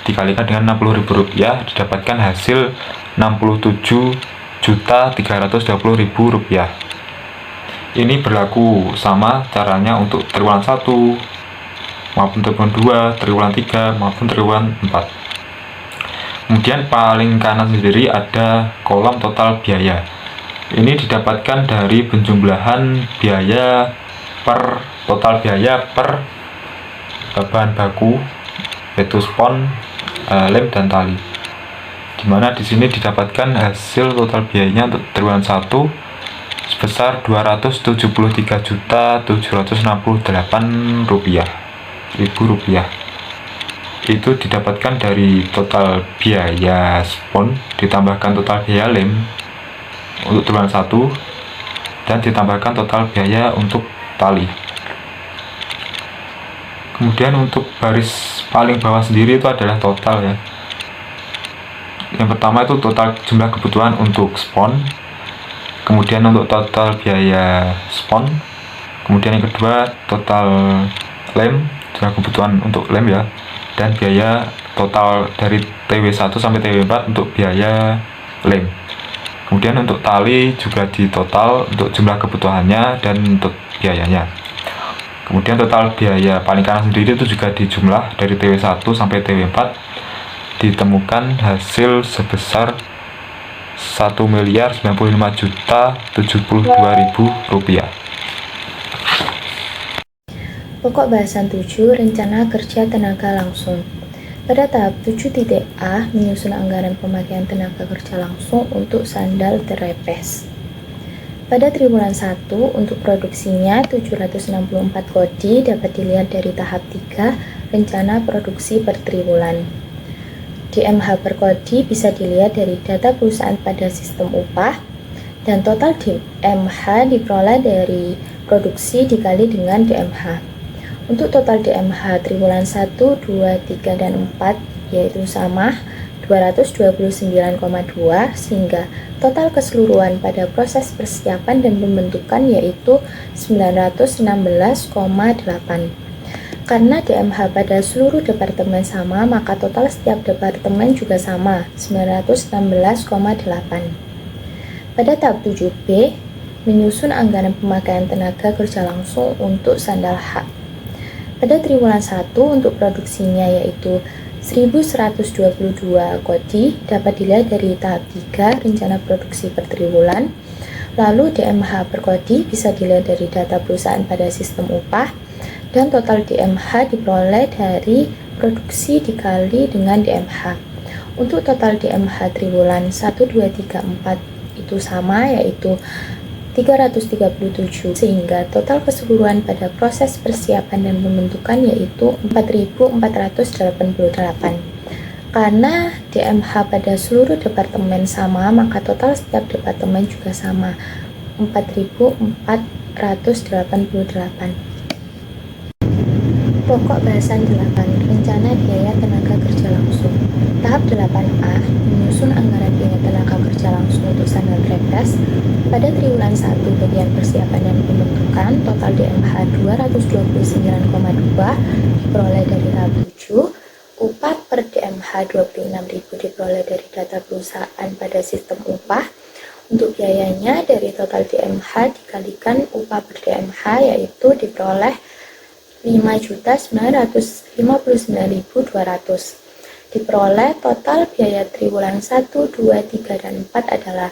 dikalikan dengan Rp60.000, didapatkan hasil Rp67.320.000. Ini berlaku sama caranya untuk triwulan 1 maupun triwulan 2, triwulan 3 maupun triwulan 4. Kemudian paling kanan sendiri ada kolom total biaya. Ini didapatkan dari penjumlahan biaya per total biaya per bahan baku, yaitu spon, lem dan tali. Dimana di sini didapatkan hasil total biayanya untuk triwulan 1 sebesar Rp273.768.000. Itu didapatkan dari total biaya spon ditambahkan total biaya lem untuk triwulan 1 dan ditambahkan total biaya untuk tali. Kemudian untuk baris paling bawah sendiri itu adalah total ya. Yang pertama itu total jumlah kebutuhan untuk spon, kemudian untuk total biaya spon, kemudian yang kedua total lem, jumlah kebutuhan untuk lem ya, dan biaya total dari TW1 sampai TW4 untuk biaya lem. Kemudian untuk tali juga di total untuk jumlah kebutuhannya dan untuk biayanya. Kemudian total biaya paling kanan sendiri itu juga dijumlah dari TW1 sampai TW4, ditemukan hasil sebesar Rp1.095.072.000. Pokok bahasan 7, rencana kerja tenaga langsung. Pada tahap 7.A, menyusun anggaran pemakaian tenaga kerja langsung untuk sandal terepes. Pada triwulan 1, untuk produksinya 764 kodi dapat dilihat dari tahap 3, rencana produksi per triwulan. DMH per kodi bisa dilihat dari data perusahaan pada sistem upah, dan total DMH diperoleh dari produksi dikali dengan DMH. Untuk total DMH triwulan 1, 2, 3, dan 4 yaitu sama 229,2, sehingga total keseluruhan pada proses persiapan dan pembentukan yaitu 916,8. Karena DMH pada seluruh departemen sama, maka total setiap departemen juga sama 916,8. Pada tahap 7B, menyusun anggaran pemakaian tenaga kerja langsung untuk sandal H. Pada triwulan 1 untuk produksinya yaitu 1122 kodi dapat dilihat dari tahap 3 rencana produksi per triwulan. Lalu DMH per kodi bisa dilihat dari data perusahaan pada sistem upah, dan total DMH diperoleh dari produksi dikali dengan DMH. Untuk total DMH triwulan 1, 2, 3, 4 itu sama yaitu 337, sehingga total keseluruhan pada proses persiapan dan pembentukan yaitu 4488. Karena DMH pada seluruh departemen sama, maka total setiap departemen juga sama 4488. Pokok bahasan 8, rencana biaya tenaga kerja langsung. Tahap 8A, menyusun anggaran biaya tenaga kerja langsung untuk sandal trepes. Pada triwulan 1 bagian persiapan dan pembentukan, total DMH 229,2 diperoleh dari tahap 7. Upah per DMH 26.000 diperoleh dari data perusahaan pada sistem upah. Untuk biayanya dari total DMH dikalikan upah per DMH yaitu diperoleh 5.959.200. Diperoleh total biaya triwulan 1, 2, 3, dan 4 adalah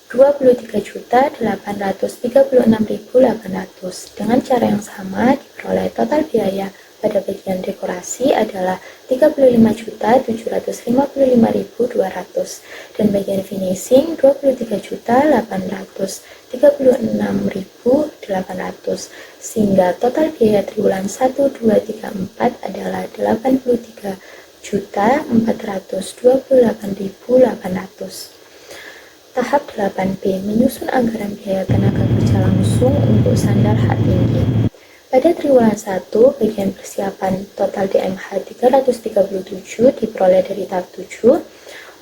23.836.800. Dengan cara yang sama diperoleh total biaya pada bagian dekorasi adalah 35.755.200 dan bagian finishing 23.836.800, sehingga total biaya triwulan 1, 2, 3, 4 adalah 83.428.800. Tahap 8B, menyusun anggaran biaya tenaga kerja langsung untuk sandal hak tinggi. Pada triwulan 1, bagian persiapan total DMH 337 diperoleh dari tahap 7,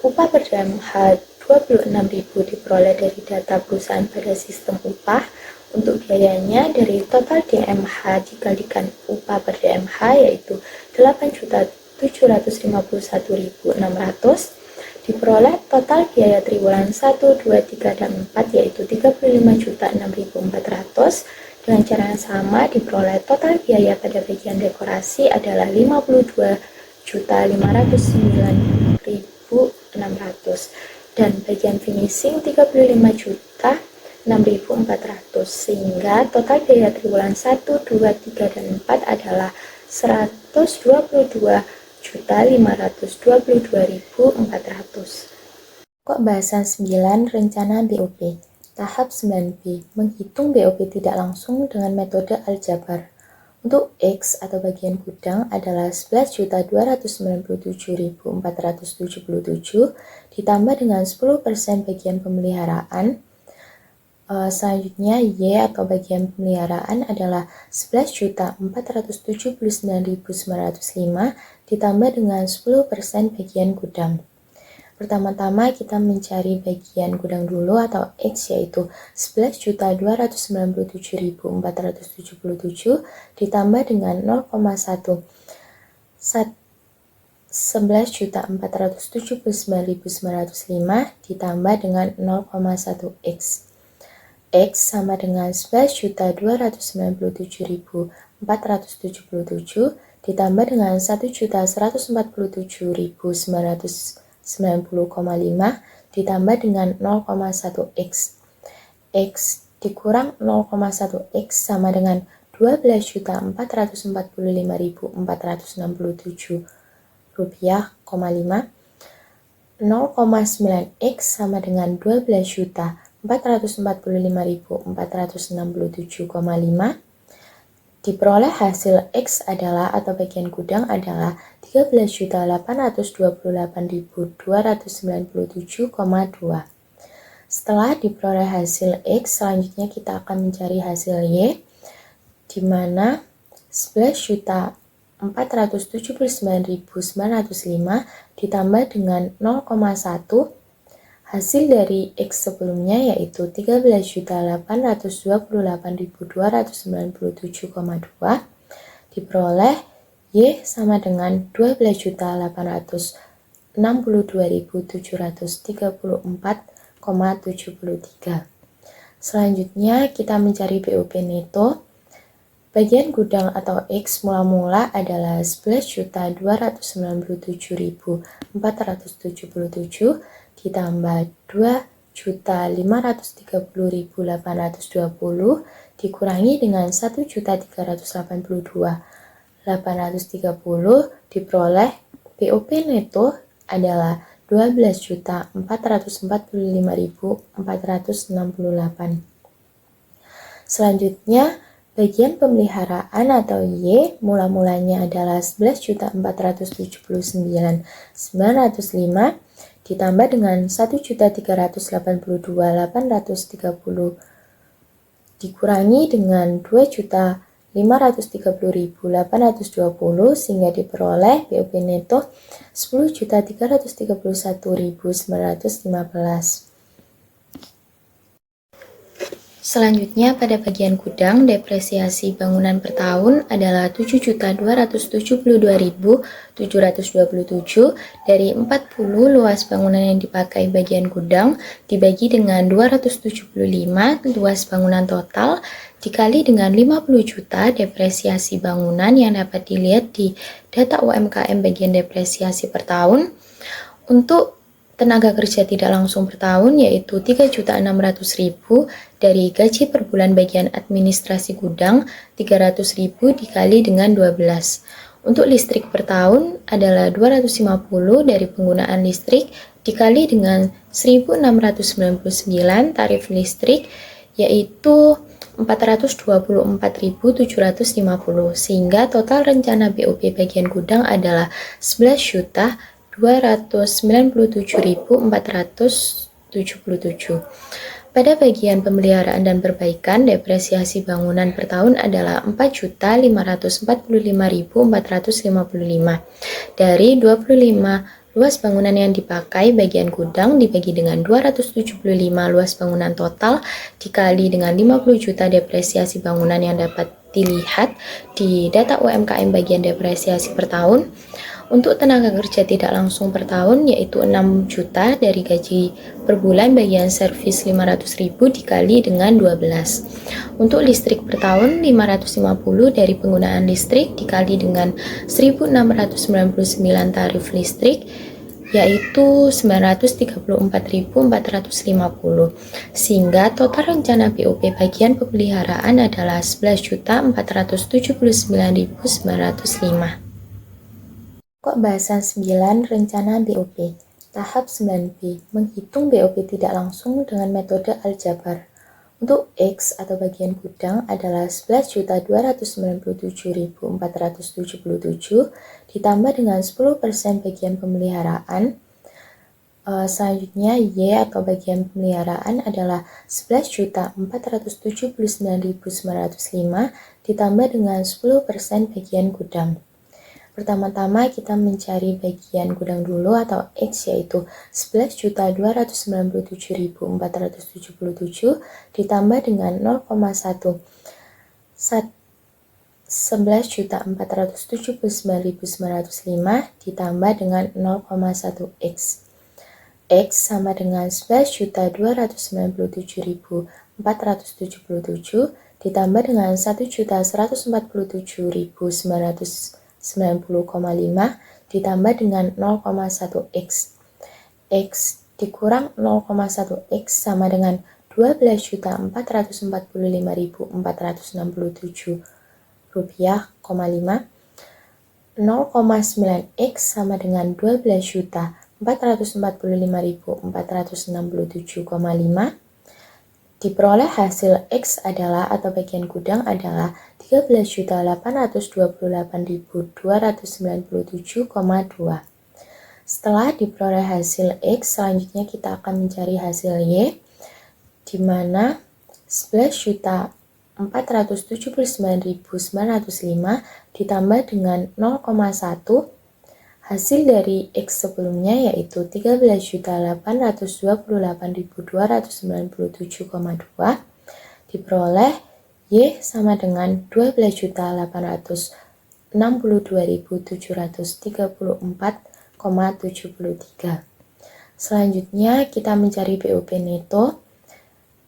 upah per DMH 26.000 diperoleh dari data perusahaan pada sistem upah. Untuk biayanya dari total DMH dikalikan upah per DMH yaitu 8.751.600 diperoleh total biaya triwulan 1, 2, 3, dan 4 yaitu 35.006.400. Dengan cara yang sama diperoleh total biaya pada bagian dekorasi adalah 52.509.600 dan bagian finishing 35.006.400 sehingga total biaya triwulan 1, 2, 3, dan 4 adalah 122.522.400. Pokok bahasan 9 Rencana BOP. Tahap 9B, menghitung BOP tidak langsung dengan metode aljabar. Untuk X atau bagian gudang adalah 11.297.477 ditambah dengan 10% bagian pemeliharaan. Selanjutnya Y atau bagian pemeliharaan adalah 11.479.905 ditambah dengan 10% bagian gudang. Pertama-tama kita mencari bagian gudang dulu atau X yaitu 11.297.477 ditambah dengan 0,1 11.479.905 ditambah dengan 0,1 X. X sama dengan 11.297.477 ditambah dengan 1.147.990,5 ditambah dengan 0,1 X. X dikurang 0,1 X sama dengan 12.445.467 rupiah, 0,9 X sama dengan 12.445.467,5 diperoleh hasil X adalah atau bagian gudang adalah 13.828.297,2. Setelah diperoleh hasil X, selanjutnya kita akan mencari hasil Y di mana 11.479.905 ditambah dengan 0,1 hasil dari X sebelumnya yaitu 13.828.297,2 diperoleh Y sama dengan 12.862.734,73. Selanjutnya kita mencari BOP neto. Bagian gudang atau X mula-mula adalah 11.297.477 ditambah 2.530.820 dikurangi dengan 1.382.830 diperoleh BOP neto adalah 12.445.468. Selanjutnya bagian pemeliharaan atau Y mula-mulanya adalah 11.479.905 ditambah dengan 1.382.830 dikurangi dengan 2.530.820 sehingga diperoleh BOP neto 10.331.915. Selanjutnya pada bagian gudang, depresiasi bangunan per tahun adalah 7.272.727 dari 40 luas bangunan yang dipakai bagian gudang dibagi dengan 275 luas bangunan total dikali dengan 50 juta depresiasi bangunan yang dapat dilihat di data UMKM bagian depresiasi per tahun. Untuk tenaga kerja tidak langsung per tahun yaitu 3.600.000 dari gaji per bulan bagian administrasi gudang 300.000 dikali dengan 12. Untuk listrik per tahun adalah 250 dari penggunaan listrik dikali dengan 1.699 tarif listrik yaitu 424.750 sehingga total rencana BOP bagian gudang adalah 11.297.400 Pada bagian pemeliharaan dan perbaikan, depresiasi bangunan per tahun adalah 4.545.455. Dari 25 luas bangunan yang dipakai, bagian gudang dibagi dengan 275 luas bangunan total dikali dengan 50 juta depresiasi bangunan yang dapat dilihat di data UMKM bagian depresiasi per tahun. Untuk tenaga kerja tidak langsung per tahun yaitu 6 juta dari gaji per bulan bagian servis 500.000 dikali dengan 12. Untuk listrik per tahun 550 dari penggunaan listrik dikali dengan 1.699 tarif listrik yaitu 934.450, sehingga total rencana BOP bagian pemeliharaan adalah 11.479.905. Pokok bahasan 9 Rencana BOP. Tahap 9B, menghitung BOP tidak langsung dengan metode aljabar. Untuk X atau bagian gudang adalah 11.297.477 ditambah dengan 10% bagian pemeliharaan. Selanjutnya Y atau bagian pemeliharaan adalah 11.479.905 ditambah dengan 10% bagian gudang. Pertama-tama kita mencari bagian gudang dulu atau X yaitu 11.297.477 ditambah dengan 0,1 11.479.905 ditambah dengan 0,1 X. X sama dengan 11.297.477 ditambah dengan 1.147.990,5 ditambah dengan 0,1 X. X dikurang 0,1 X sama dengan 12.445.467 rupiah, 0,9 X sama dengan 12.445.467,5. Diperoleh hasil X adalah atau bagian gudang adalah 13.828.297,2. Setelah diperoleh hasil X, selanjutnya kita akan mencari hasil Y, di mana 11.479.905 ditambah dengan 0,1 hasil dari X sebelumnya yaitu 13.828.297,2 diperoleh Y sama dengan 12.862.734,73. Selanjutnya kita mencari BOP neto.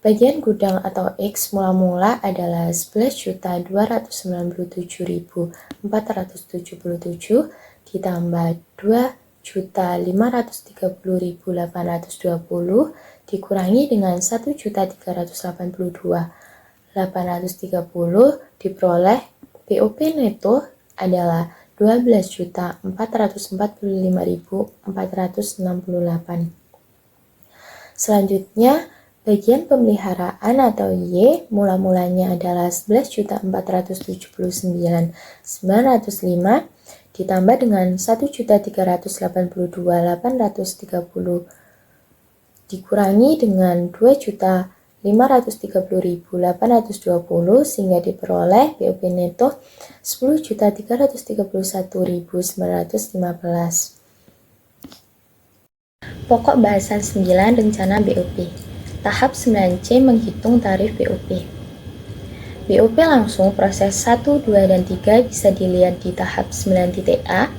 Bagian gudang atau X mula-mula adalah 11.297.477 ditambah 2.530.820 dikurangi dengan 1.382.830 diperoleh BOP neto adalah 12.445.468. Selanjutnya bagian pemeliharaan atau Y mula-mulanya adalah 11.479.905 ditambah dengan 1.382.830 dikurangi dengan 2.530.820 sehingga diperoleh BOP neto 10.331.915. Pokok bahasan 9 Rencana BOP. Tahap 9C menghitung tarif BOP. BOP langsung proses 1, 2, dan 3 bisa dilihat di tahap 9.A.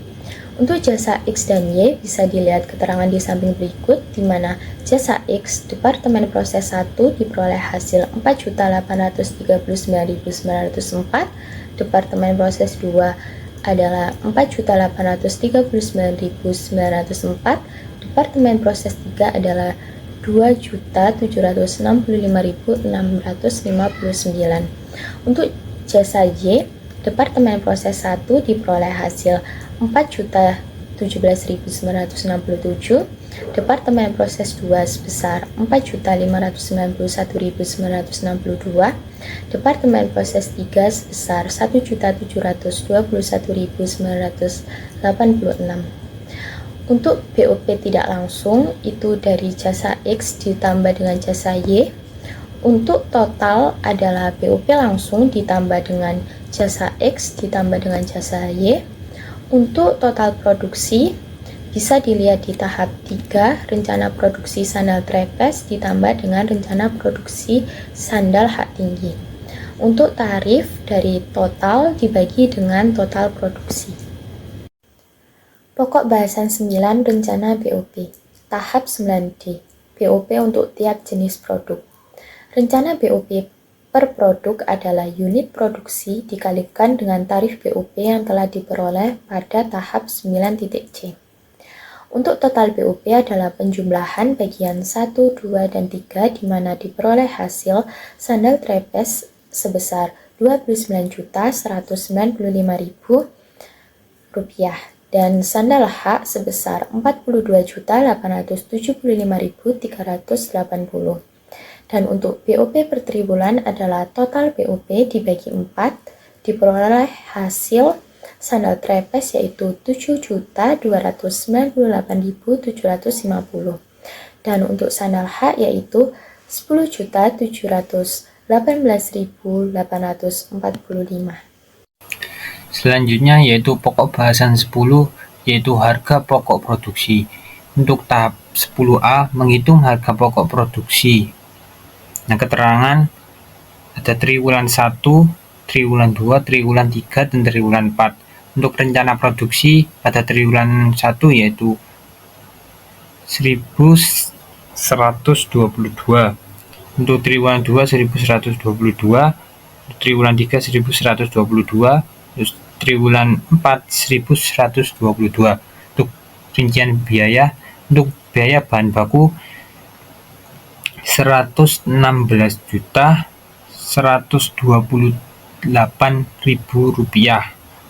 Untuk jasa X dan Y bisa dilihat keterangan di samping berikut, di mana jasa X Departemen Proses 1 diperoleh hasil 4.839.904, Departemen Proses 2 adalah 4.839.904, Departemen Proses 3 adalah 2.765.659. Untuk jasa Y, Departemen Proses 1 diperoleh hasil 4.017.967, Departemen Proses 2 sebesar 4.591.962, Departemen Proses 3 sebesar 1.721.986. Untuk BOP tidak langsung itu dari jasa X ditambah dengan jasa Y. Untuk total adalah BOP langsung ditambah dengan jasa X ditambah dengan jasa Y. Untuk total produksi bisa dilihat di tahap 3, rencana produksi sandal trapeze ditambah dengan rencana produksi sandal hak tinggi. Untuk tarif dari total dibagi dengan total produksi. Pokok bahasan 9 rencana BOP. Tahap 9D. BOP untuk tiap jenis produk. Rencana BOP per produk adalah unit produksi dikalikan dengan tarif BOP yang telah diperoleh pada tahap 9.C. Untuk total BOP adalah penjumlahan bagian 1, 2, dan 3 di mana diperoleh hasil sandal trapeze sebesar Rp29.195.000 dan sandal hak sebesar Rp42.875.380. Dan untuk BOP per triwulan adalah total BOP dibagi 4, diperoleh hasil sandal trapeze yaitu Rp7.298.750. Dan untuk sandal hak yaitu Rp10.718.845. Selanjutnya yaitu pokok bahasan 10, yaitu harga pokok produksi. Untuk tahap 10A, menghitung harga pokok produksi. Nah, keterangan ada triwulan 1, triwulan 2, triwulan 3, dan triwulan 4. Untuk rencana produksi pada triwulan 1 yaitu 1122. Untuk triwulan 2 1122, untuk triwulan 3 1122, terus triwulan 4 1122. Untuk rincian biaya, untuk biaya bahan baku Rp116.128.000.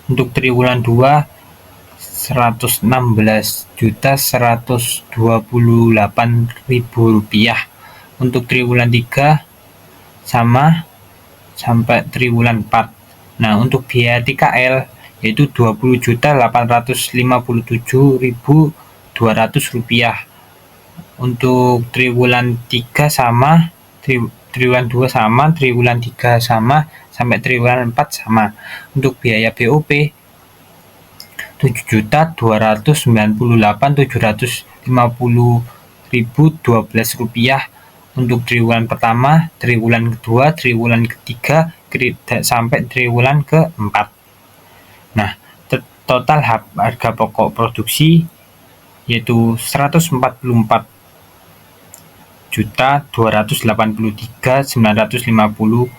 Untuk triwulan 2 Rp116.128.000. Untuk triwulan 3 sama sampai triwulan 4. Nah, untuk biaya TKL yaitu Rp20.857.200. Untuk triwulan 3 sama, triwulan 2 sama, triwulan 3 sama, sampai triwulan 4 sama. Untuk biaya BOP Rp7.298.750.012. Untuk triwulan pertama, triwulan kedua, triwulan ketiga, sampai triwulan keempat. Nah, total harga pokok produksi yaitu Rp144.283.950.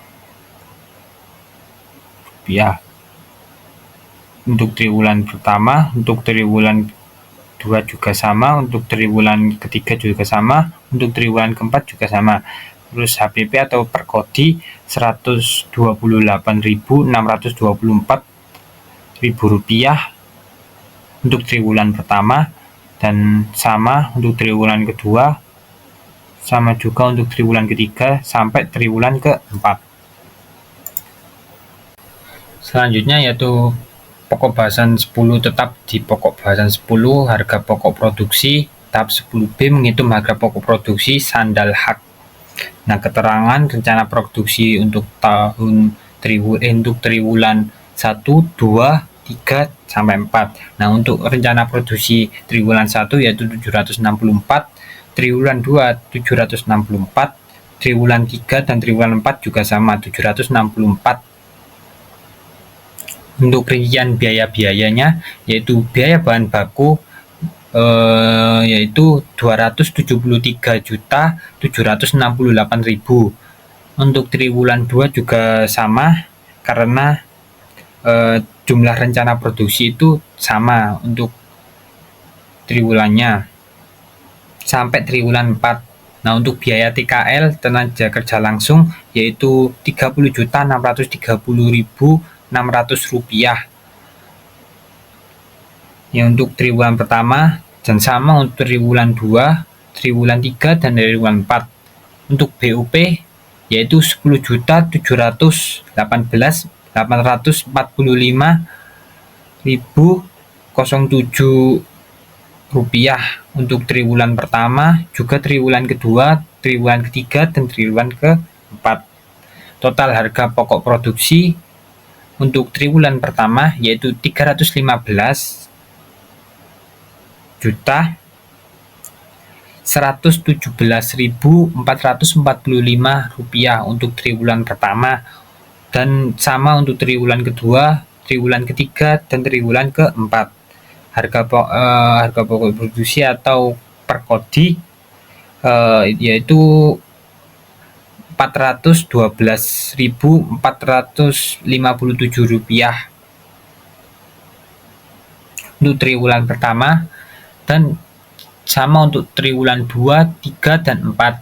Untuk triwulan pertama, untuk triwulan 2 juga sama, untuk triwulan ketiga juga sama, untuk triwulan keempat juga sama. Terus HPP atau per kodi Rp128.624.000 untuk triwulan pertama, dan sama untuk triwulan kedua, sama juga untuk triwulan ketiga sampai triwulan keempat. Selanjutnya yaitu pokok bahasan 10 tetap di pokok bahasan 10 harga pokok produksi. Tahap 10B menghitung harga pokok produksi sandal hak. Nah, keterangan rencana produksi untuk untuk triwulan 1, 2, 3 sampai 4. Nah, untuk rencana produksi triwulan 1 yaitu 764, triwulan 2 764, triwulan 3 dan triwulan 4 juga sama 764. Untuk rincian biaya-biayanya yaitu biaya bahan baku yaitu Rp273.768.000. Untuk triwulan 2 juga sama karena jumlah rencana produksi itu sama untuk triwulannya sampai triwulan 4. Nah, untuk biaya TKL tenaga kerja langsung yaitu Rp30.630.600. Ya, untuk triwulan pertama dan sama untuk triwulan 2, triwulan 3 dan triwulan 4. Untuk BOP yaitu Rp10.718.845.007 rupiah untuk triwulan pertama, juga triwulan kedua, triwulan ketiga, dan triwulan keempat. Total harga pokok produksi untuk triwulan pertama yaitu 315 juta 117.445 rupiah untuk triwulan pertama, dan sama untuk triwulan kedua, triwulan ketiga, dan triwulan keempat. Harga pokok produksi atau per kodi yaitu 412.457 rupiah untuk triwulan pertama, dan sama untuk triwulan 2, 3, dan 4.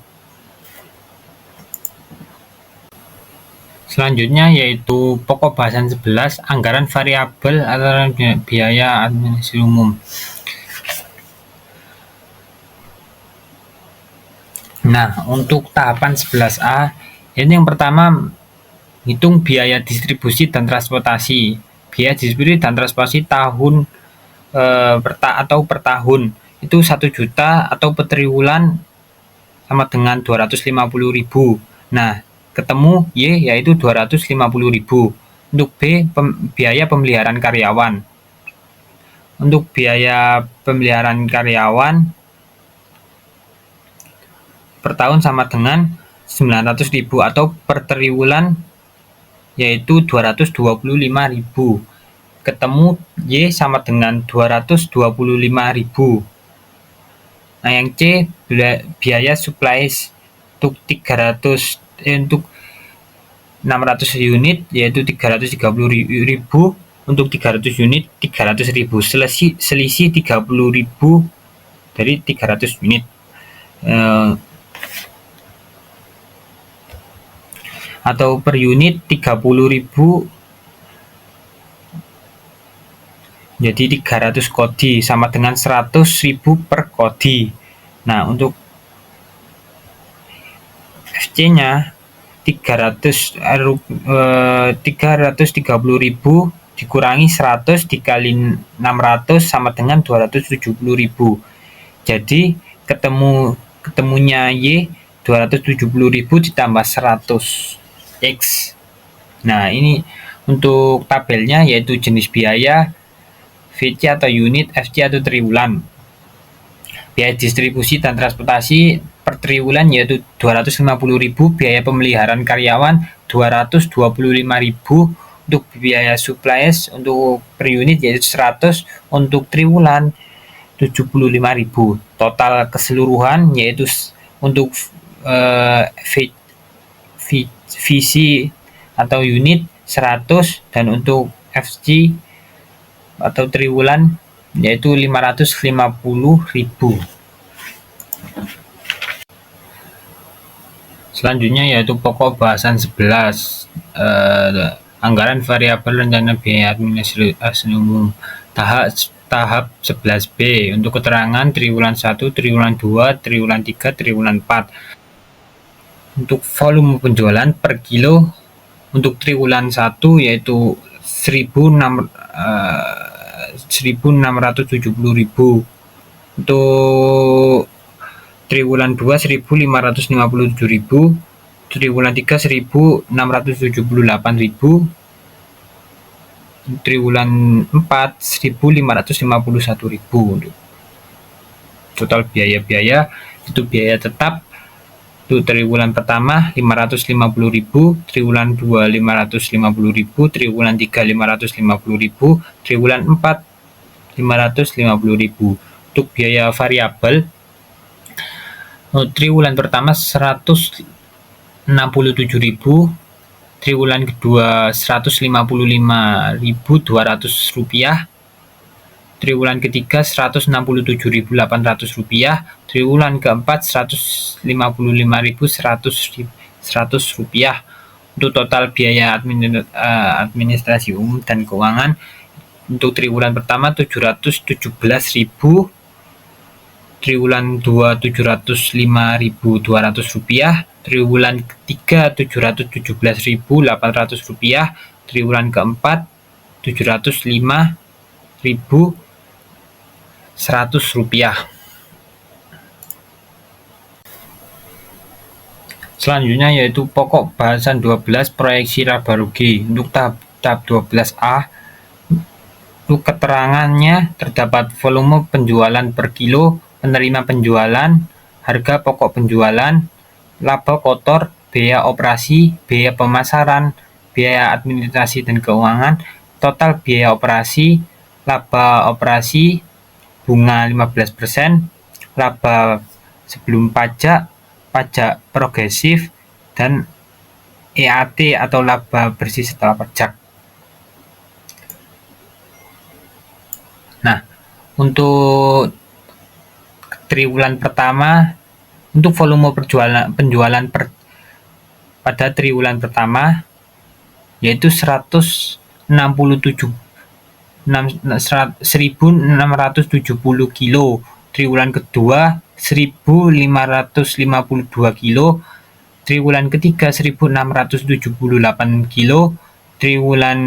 Selanjutnya yaitu pokok bahasan 11, anggaran variabel atau biaya administrasi umum. Nah, untuk tahapan 11A, ini yang pertama, hitung biaya distribusi dan transportasi. Biaya distribusi dan transportasi tahun per tahun itu 1 juta atau per triwulan sama dengan 250.000. Nah, ketemu Y yaitu 250.000. Untuk B, biaya pemeliharaan karyawan. Untuk biaya pemeliharaan karyawan per tahun sama dengan 900.000 atau per triwulan yaitu 225.000. Ketemu Y sama dengan 225.000. Nah, yang C, biaya supplies untuk 600 unit yaitu 330.000, untuk 300 unit 300.000, selisih 30.000 dari 300 unit. Atau per unit 30.000 jadi 300 kodi sama dengan 100.000 per kodi. Nah, untuk FC-nya 330.000 dikurangi 100 dikali 600 sama dengan 270.000. Jadi ketemunya Y 270.000 ditambah 100 X. Nah, ini untuk tabelnya yaitu jenis biaya, VC atau unit, FC atau triwulan. Biaya distribusi dan transportasi per triwulan yaitu 250.000, biaya pemeliharaan karyawan 225.000, untuk biaya supplies untuk per unit yaitu 100, untuk triwulan 75.000. Total keseluruhan yaitu untuk VC atau unit 100, dan untuk FC atau triwulan yaitu 550.000. Selanjutnya yaitu pokok bahasan 11, anggaran variabel rencana biaya administrasi umum. Tahap 11B untuk keterangan triwulan 1, triwulan 2, triwulan 3, triwulan 4. Untuk volume penjualan per kilo untuk triwulan 1 yaitu 1.670.000, untuk triwulan 2 1.557.000, triwulan 3 1.678.000, triwulan 4 1.551.000. Total biaya itu biaya tetap untuk triwulan pertama 550.000, triwulan 2 550.000, triwulan 3 550.000, triwulan 4 550.000. Untuk biaya variabel triwulan pertama 167.000, triwulan kedua 155.200 rupiah, triwulan ketiga 167.800 rupiah, triwulan keempat 155.100 rupiah. Untuk total biaya administrasi umum dan keuangan untuk triwulan pertama 717.000, triwulan 2 705.200 rupiah, triwulan ketiga 717.800 rupiah, triwulan keempat 705.000, Rp100. Selanjutnya yaitu pokok bahasan 12 proyeksi laba rugi. Untuk tahap 12A, untuk keterangannya terdapat volume penjualan per kilo, penerima penjualan, harga pokok penjualan, laba kotor, biaya operasi, biaya pemasaran, biaya administrasi dan keuangan, total biaya operasi, laba operasi, bunga 15%, laba sebelum pajak, pajak progresif, dan EAT atau laba bersih setelah pajak. Nah, untuk triwulan pertama, untuk volume penjualan pada triwulan pertama yaitu 1.670 kilo, triwulan kedua 1.552 kilo, triwulan ketiga 1.678 kilo, triwulan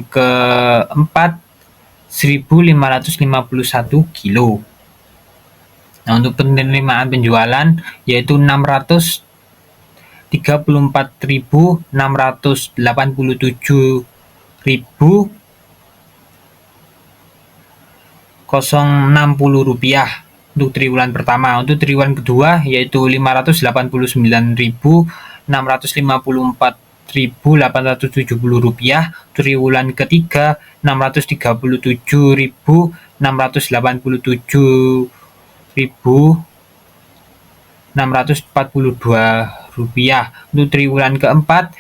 keempat 1.551 kilo. Nah, untuk penerimaan penjualan yaitu 634.687.060 rupiah untuk triwulan pertama. Untuk triwulan kedua yaitu 589.654.870 rupiah. Triwulan ketiga 637.642 rupiah. Untuk triwulan keempat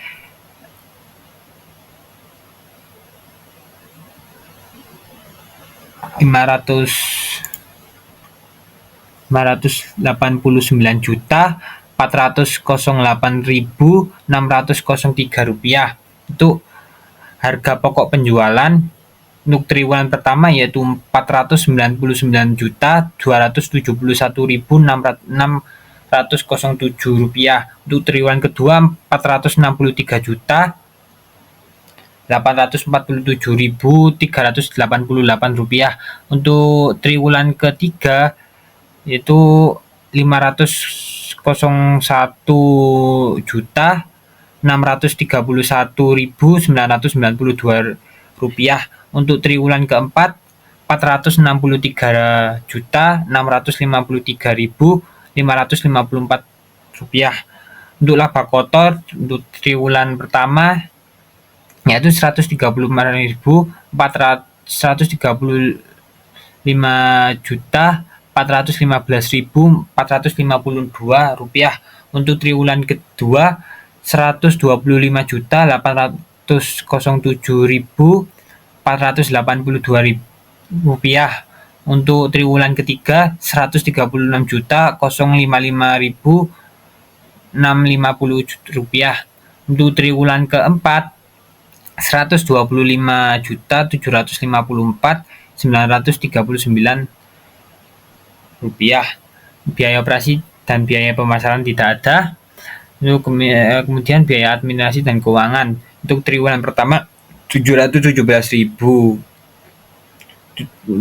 589.408.603 rupiah. Untuk harga pokok penjualan untuk triwulan pertama yaitu 499.271.607 rupiah. Untuk triwulan kedua 463.847.388 rupiah. Untuk triwulan ketiga yaitu 501.631.992 rupiah. Untuk triwulan keempat 463.653.554 rupiah. Untuk laba kotor untuk triwulan pertama yaitu 135.415.452 rupiah. Untuk triwulan kedua 125.807.482 rupiah. Untuk triwulan ketiga 136.055.650 rupiah. Untuk triwulan keempat 125.754.939 rupiah. Biaya operasi dan biaya pemasaran tidak ada. Kemudian biaya administrasi dan keuangan untuk triwulan pertama 717.000,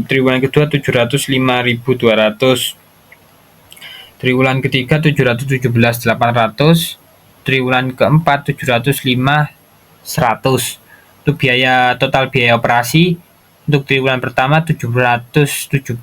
triwulan kedua 705.200, triwulan ketiga 717.800, triwulan keempat 705.100. Untuk total biaya operasi untuk triwulan pertama 717.000,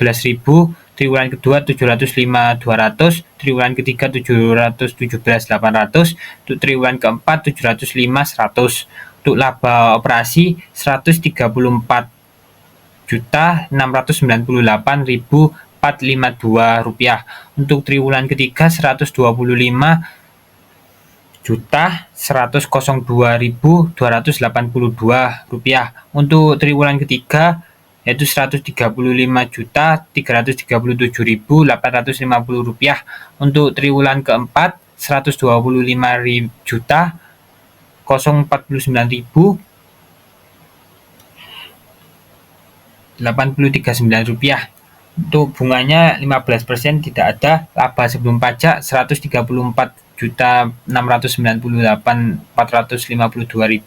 triwulan kedua 705.200, triwulan ketiga 717.800, untuk triwulan keempat 705.100. Untuk laba operasi 134.698.452 rupiah. Untuk triwulan ketiga 125.102.282 rupiah. Untuk triwulan ketiga yaitu 135.337.850 rupiah. Untuk triwulan keempat 125.049.089 rupiah. Untuk bunganya 15% tidak ada. Laba sebelum pajak 134.698.452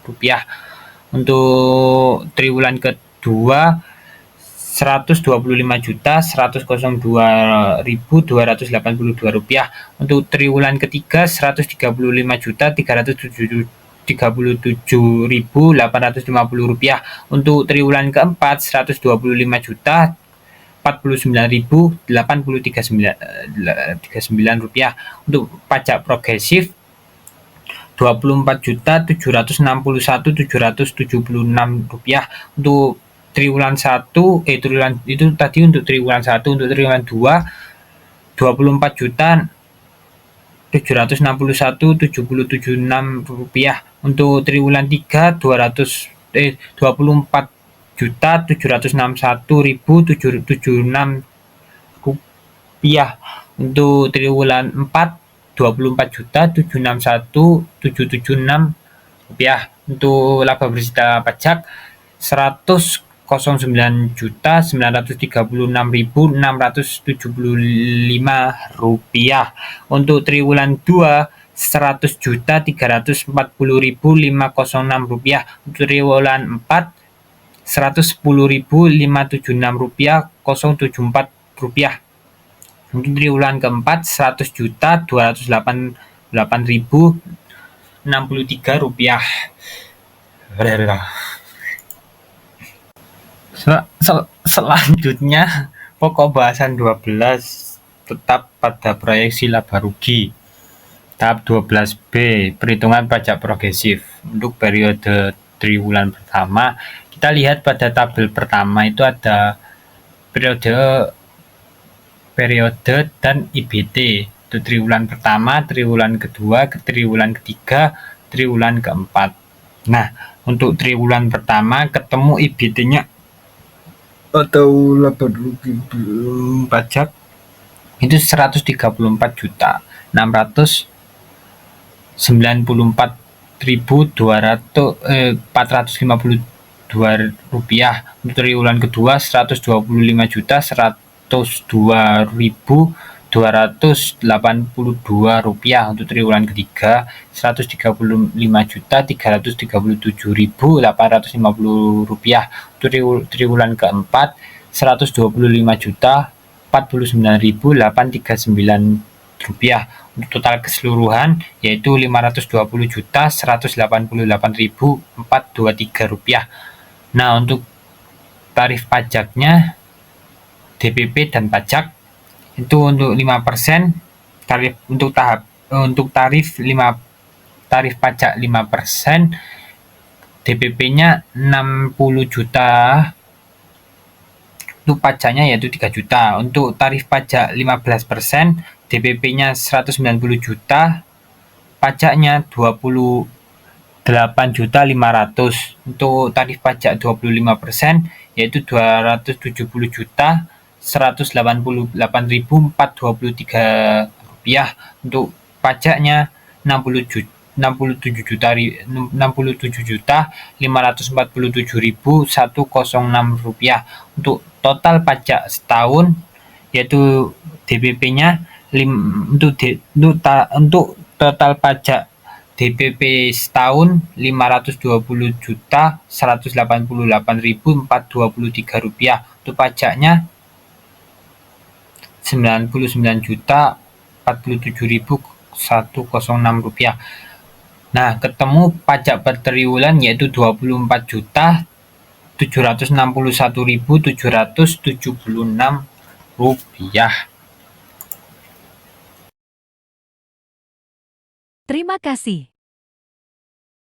rupiah. Untuk triwulan kedua 125.102.282 rupiah. Untuk triwulan ketiga 135.337.850 rupiah. Untuk triwulan keempat 125.049.8039 rupiah. Untuk pajak progresif 24.761.776 rupiah. Untuk triwulan 1 triwulan itu tadi untuk triwulan 1. Untuk triwulan 2 24.761.776 rupiah. Untuk triwulan 3 24.761.776 rupiah. Untuk triwulan 4 24.761.776 rupiah. Untuk laba bersih tanpa pajak 109.936.675 rupiah. Untuk triwulan 2 100.340.506 rupiah. Untuk triwulan 4 110.576 rupiah 074 rupiah. Untuk triwulan keempat 100.288.063 rupiah. Selanjutnya pokok bahasan 12 tetap pada proyeksi laba rugi. Tahap 12B perhitungan pajak progresif. Untuk periode triwulan pertama, kita lihat pada tabel pertama itu ada periode dan IBT. Itu triwulan pertama, triwulan kedua, triwulan ketiga, triwulan keempat. Nah, untuk triwulan pertama ketemu IBT-nya atau laba rugi pajak itu 134.454.452 rupiah. Untuk triwulan kedua 125.102.282 rupiah. Untuk triwulan ketiga 135.337.850 rupiah. Untuk triwulan keempat 125.049.839 rupiah. Untuk total keseluruhan yaitu 520.188.423 rupiah. Nah, untuk tarif pajaknya DPP dan pajak itu untuk 5%, tarif pajak 5%, DPP-nya 60 juta, untuk pajaknya yaitu 3 juta. Untuk tarif pajak 15%, DPP-nya 190 juta, pajaknya 28.500.000. Untuk tarif pajak 25% yaitu 270 juta 188.423 rupiah. Untuk pajaknya 67 juta 547.106 rupiah. Untuk total pajak setahun yaitu DPP-nya untuk total pajak DPP setahun 520.188.423 rupiah. Untuk pajaknya 99.047.106 rupiah. Nah, ketemu pajak per triwulan yaitu 24.761.776 rupiah. Terima kasih.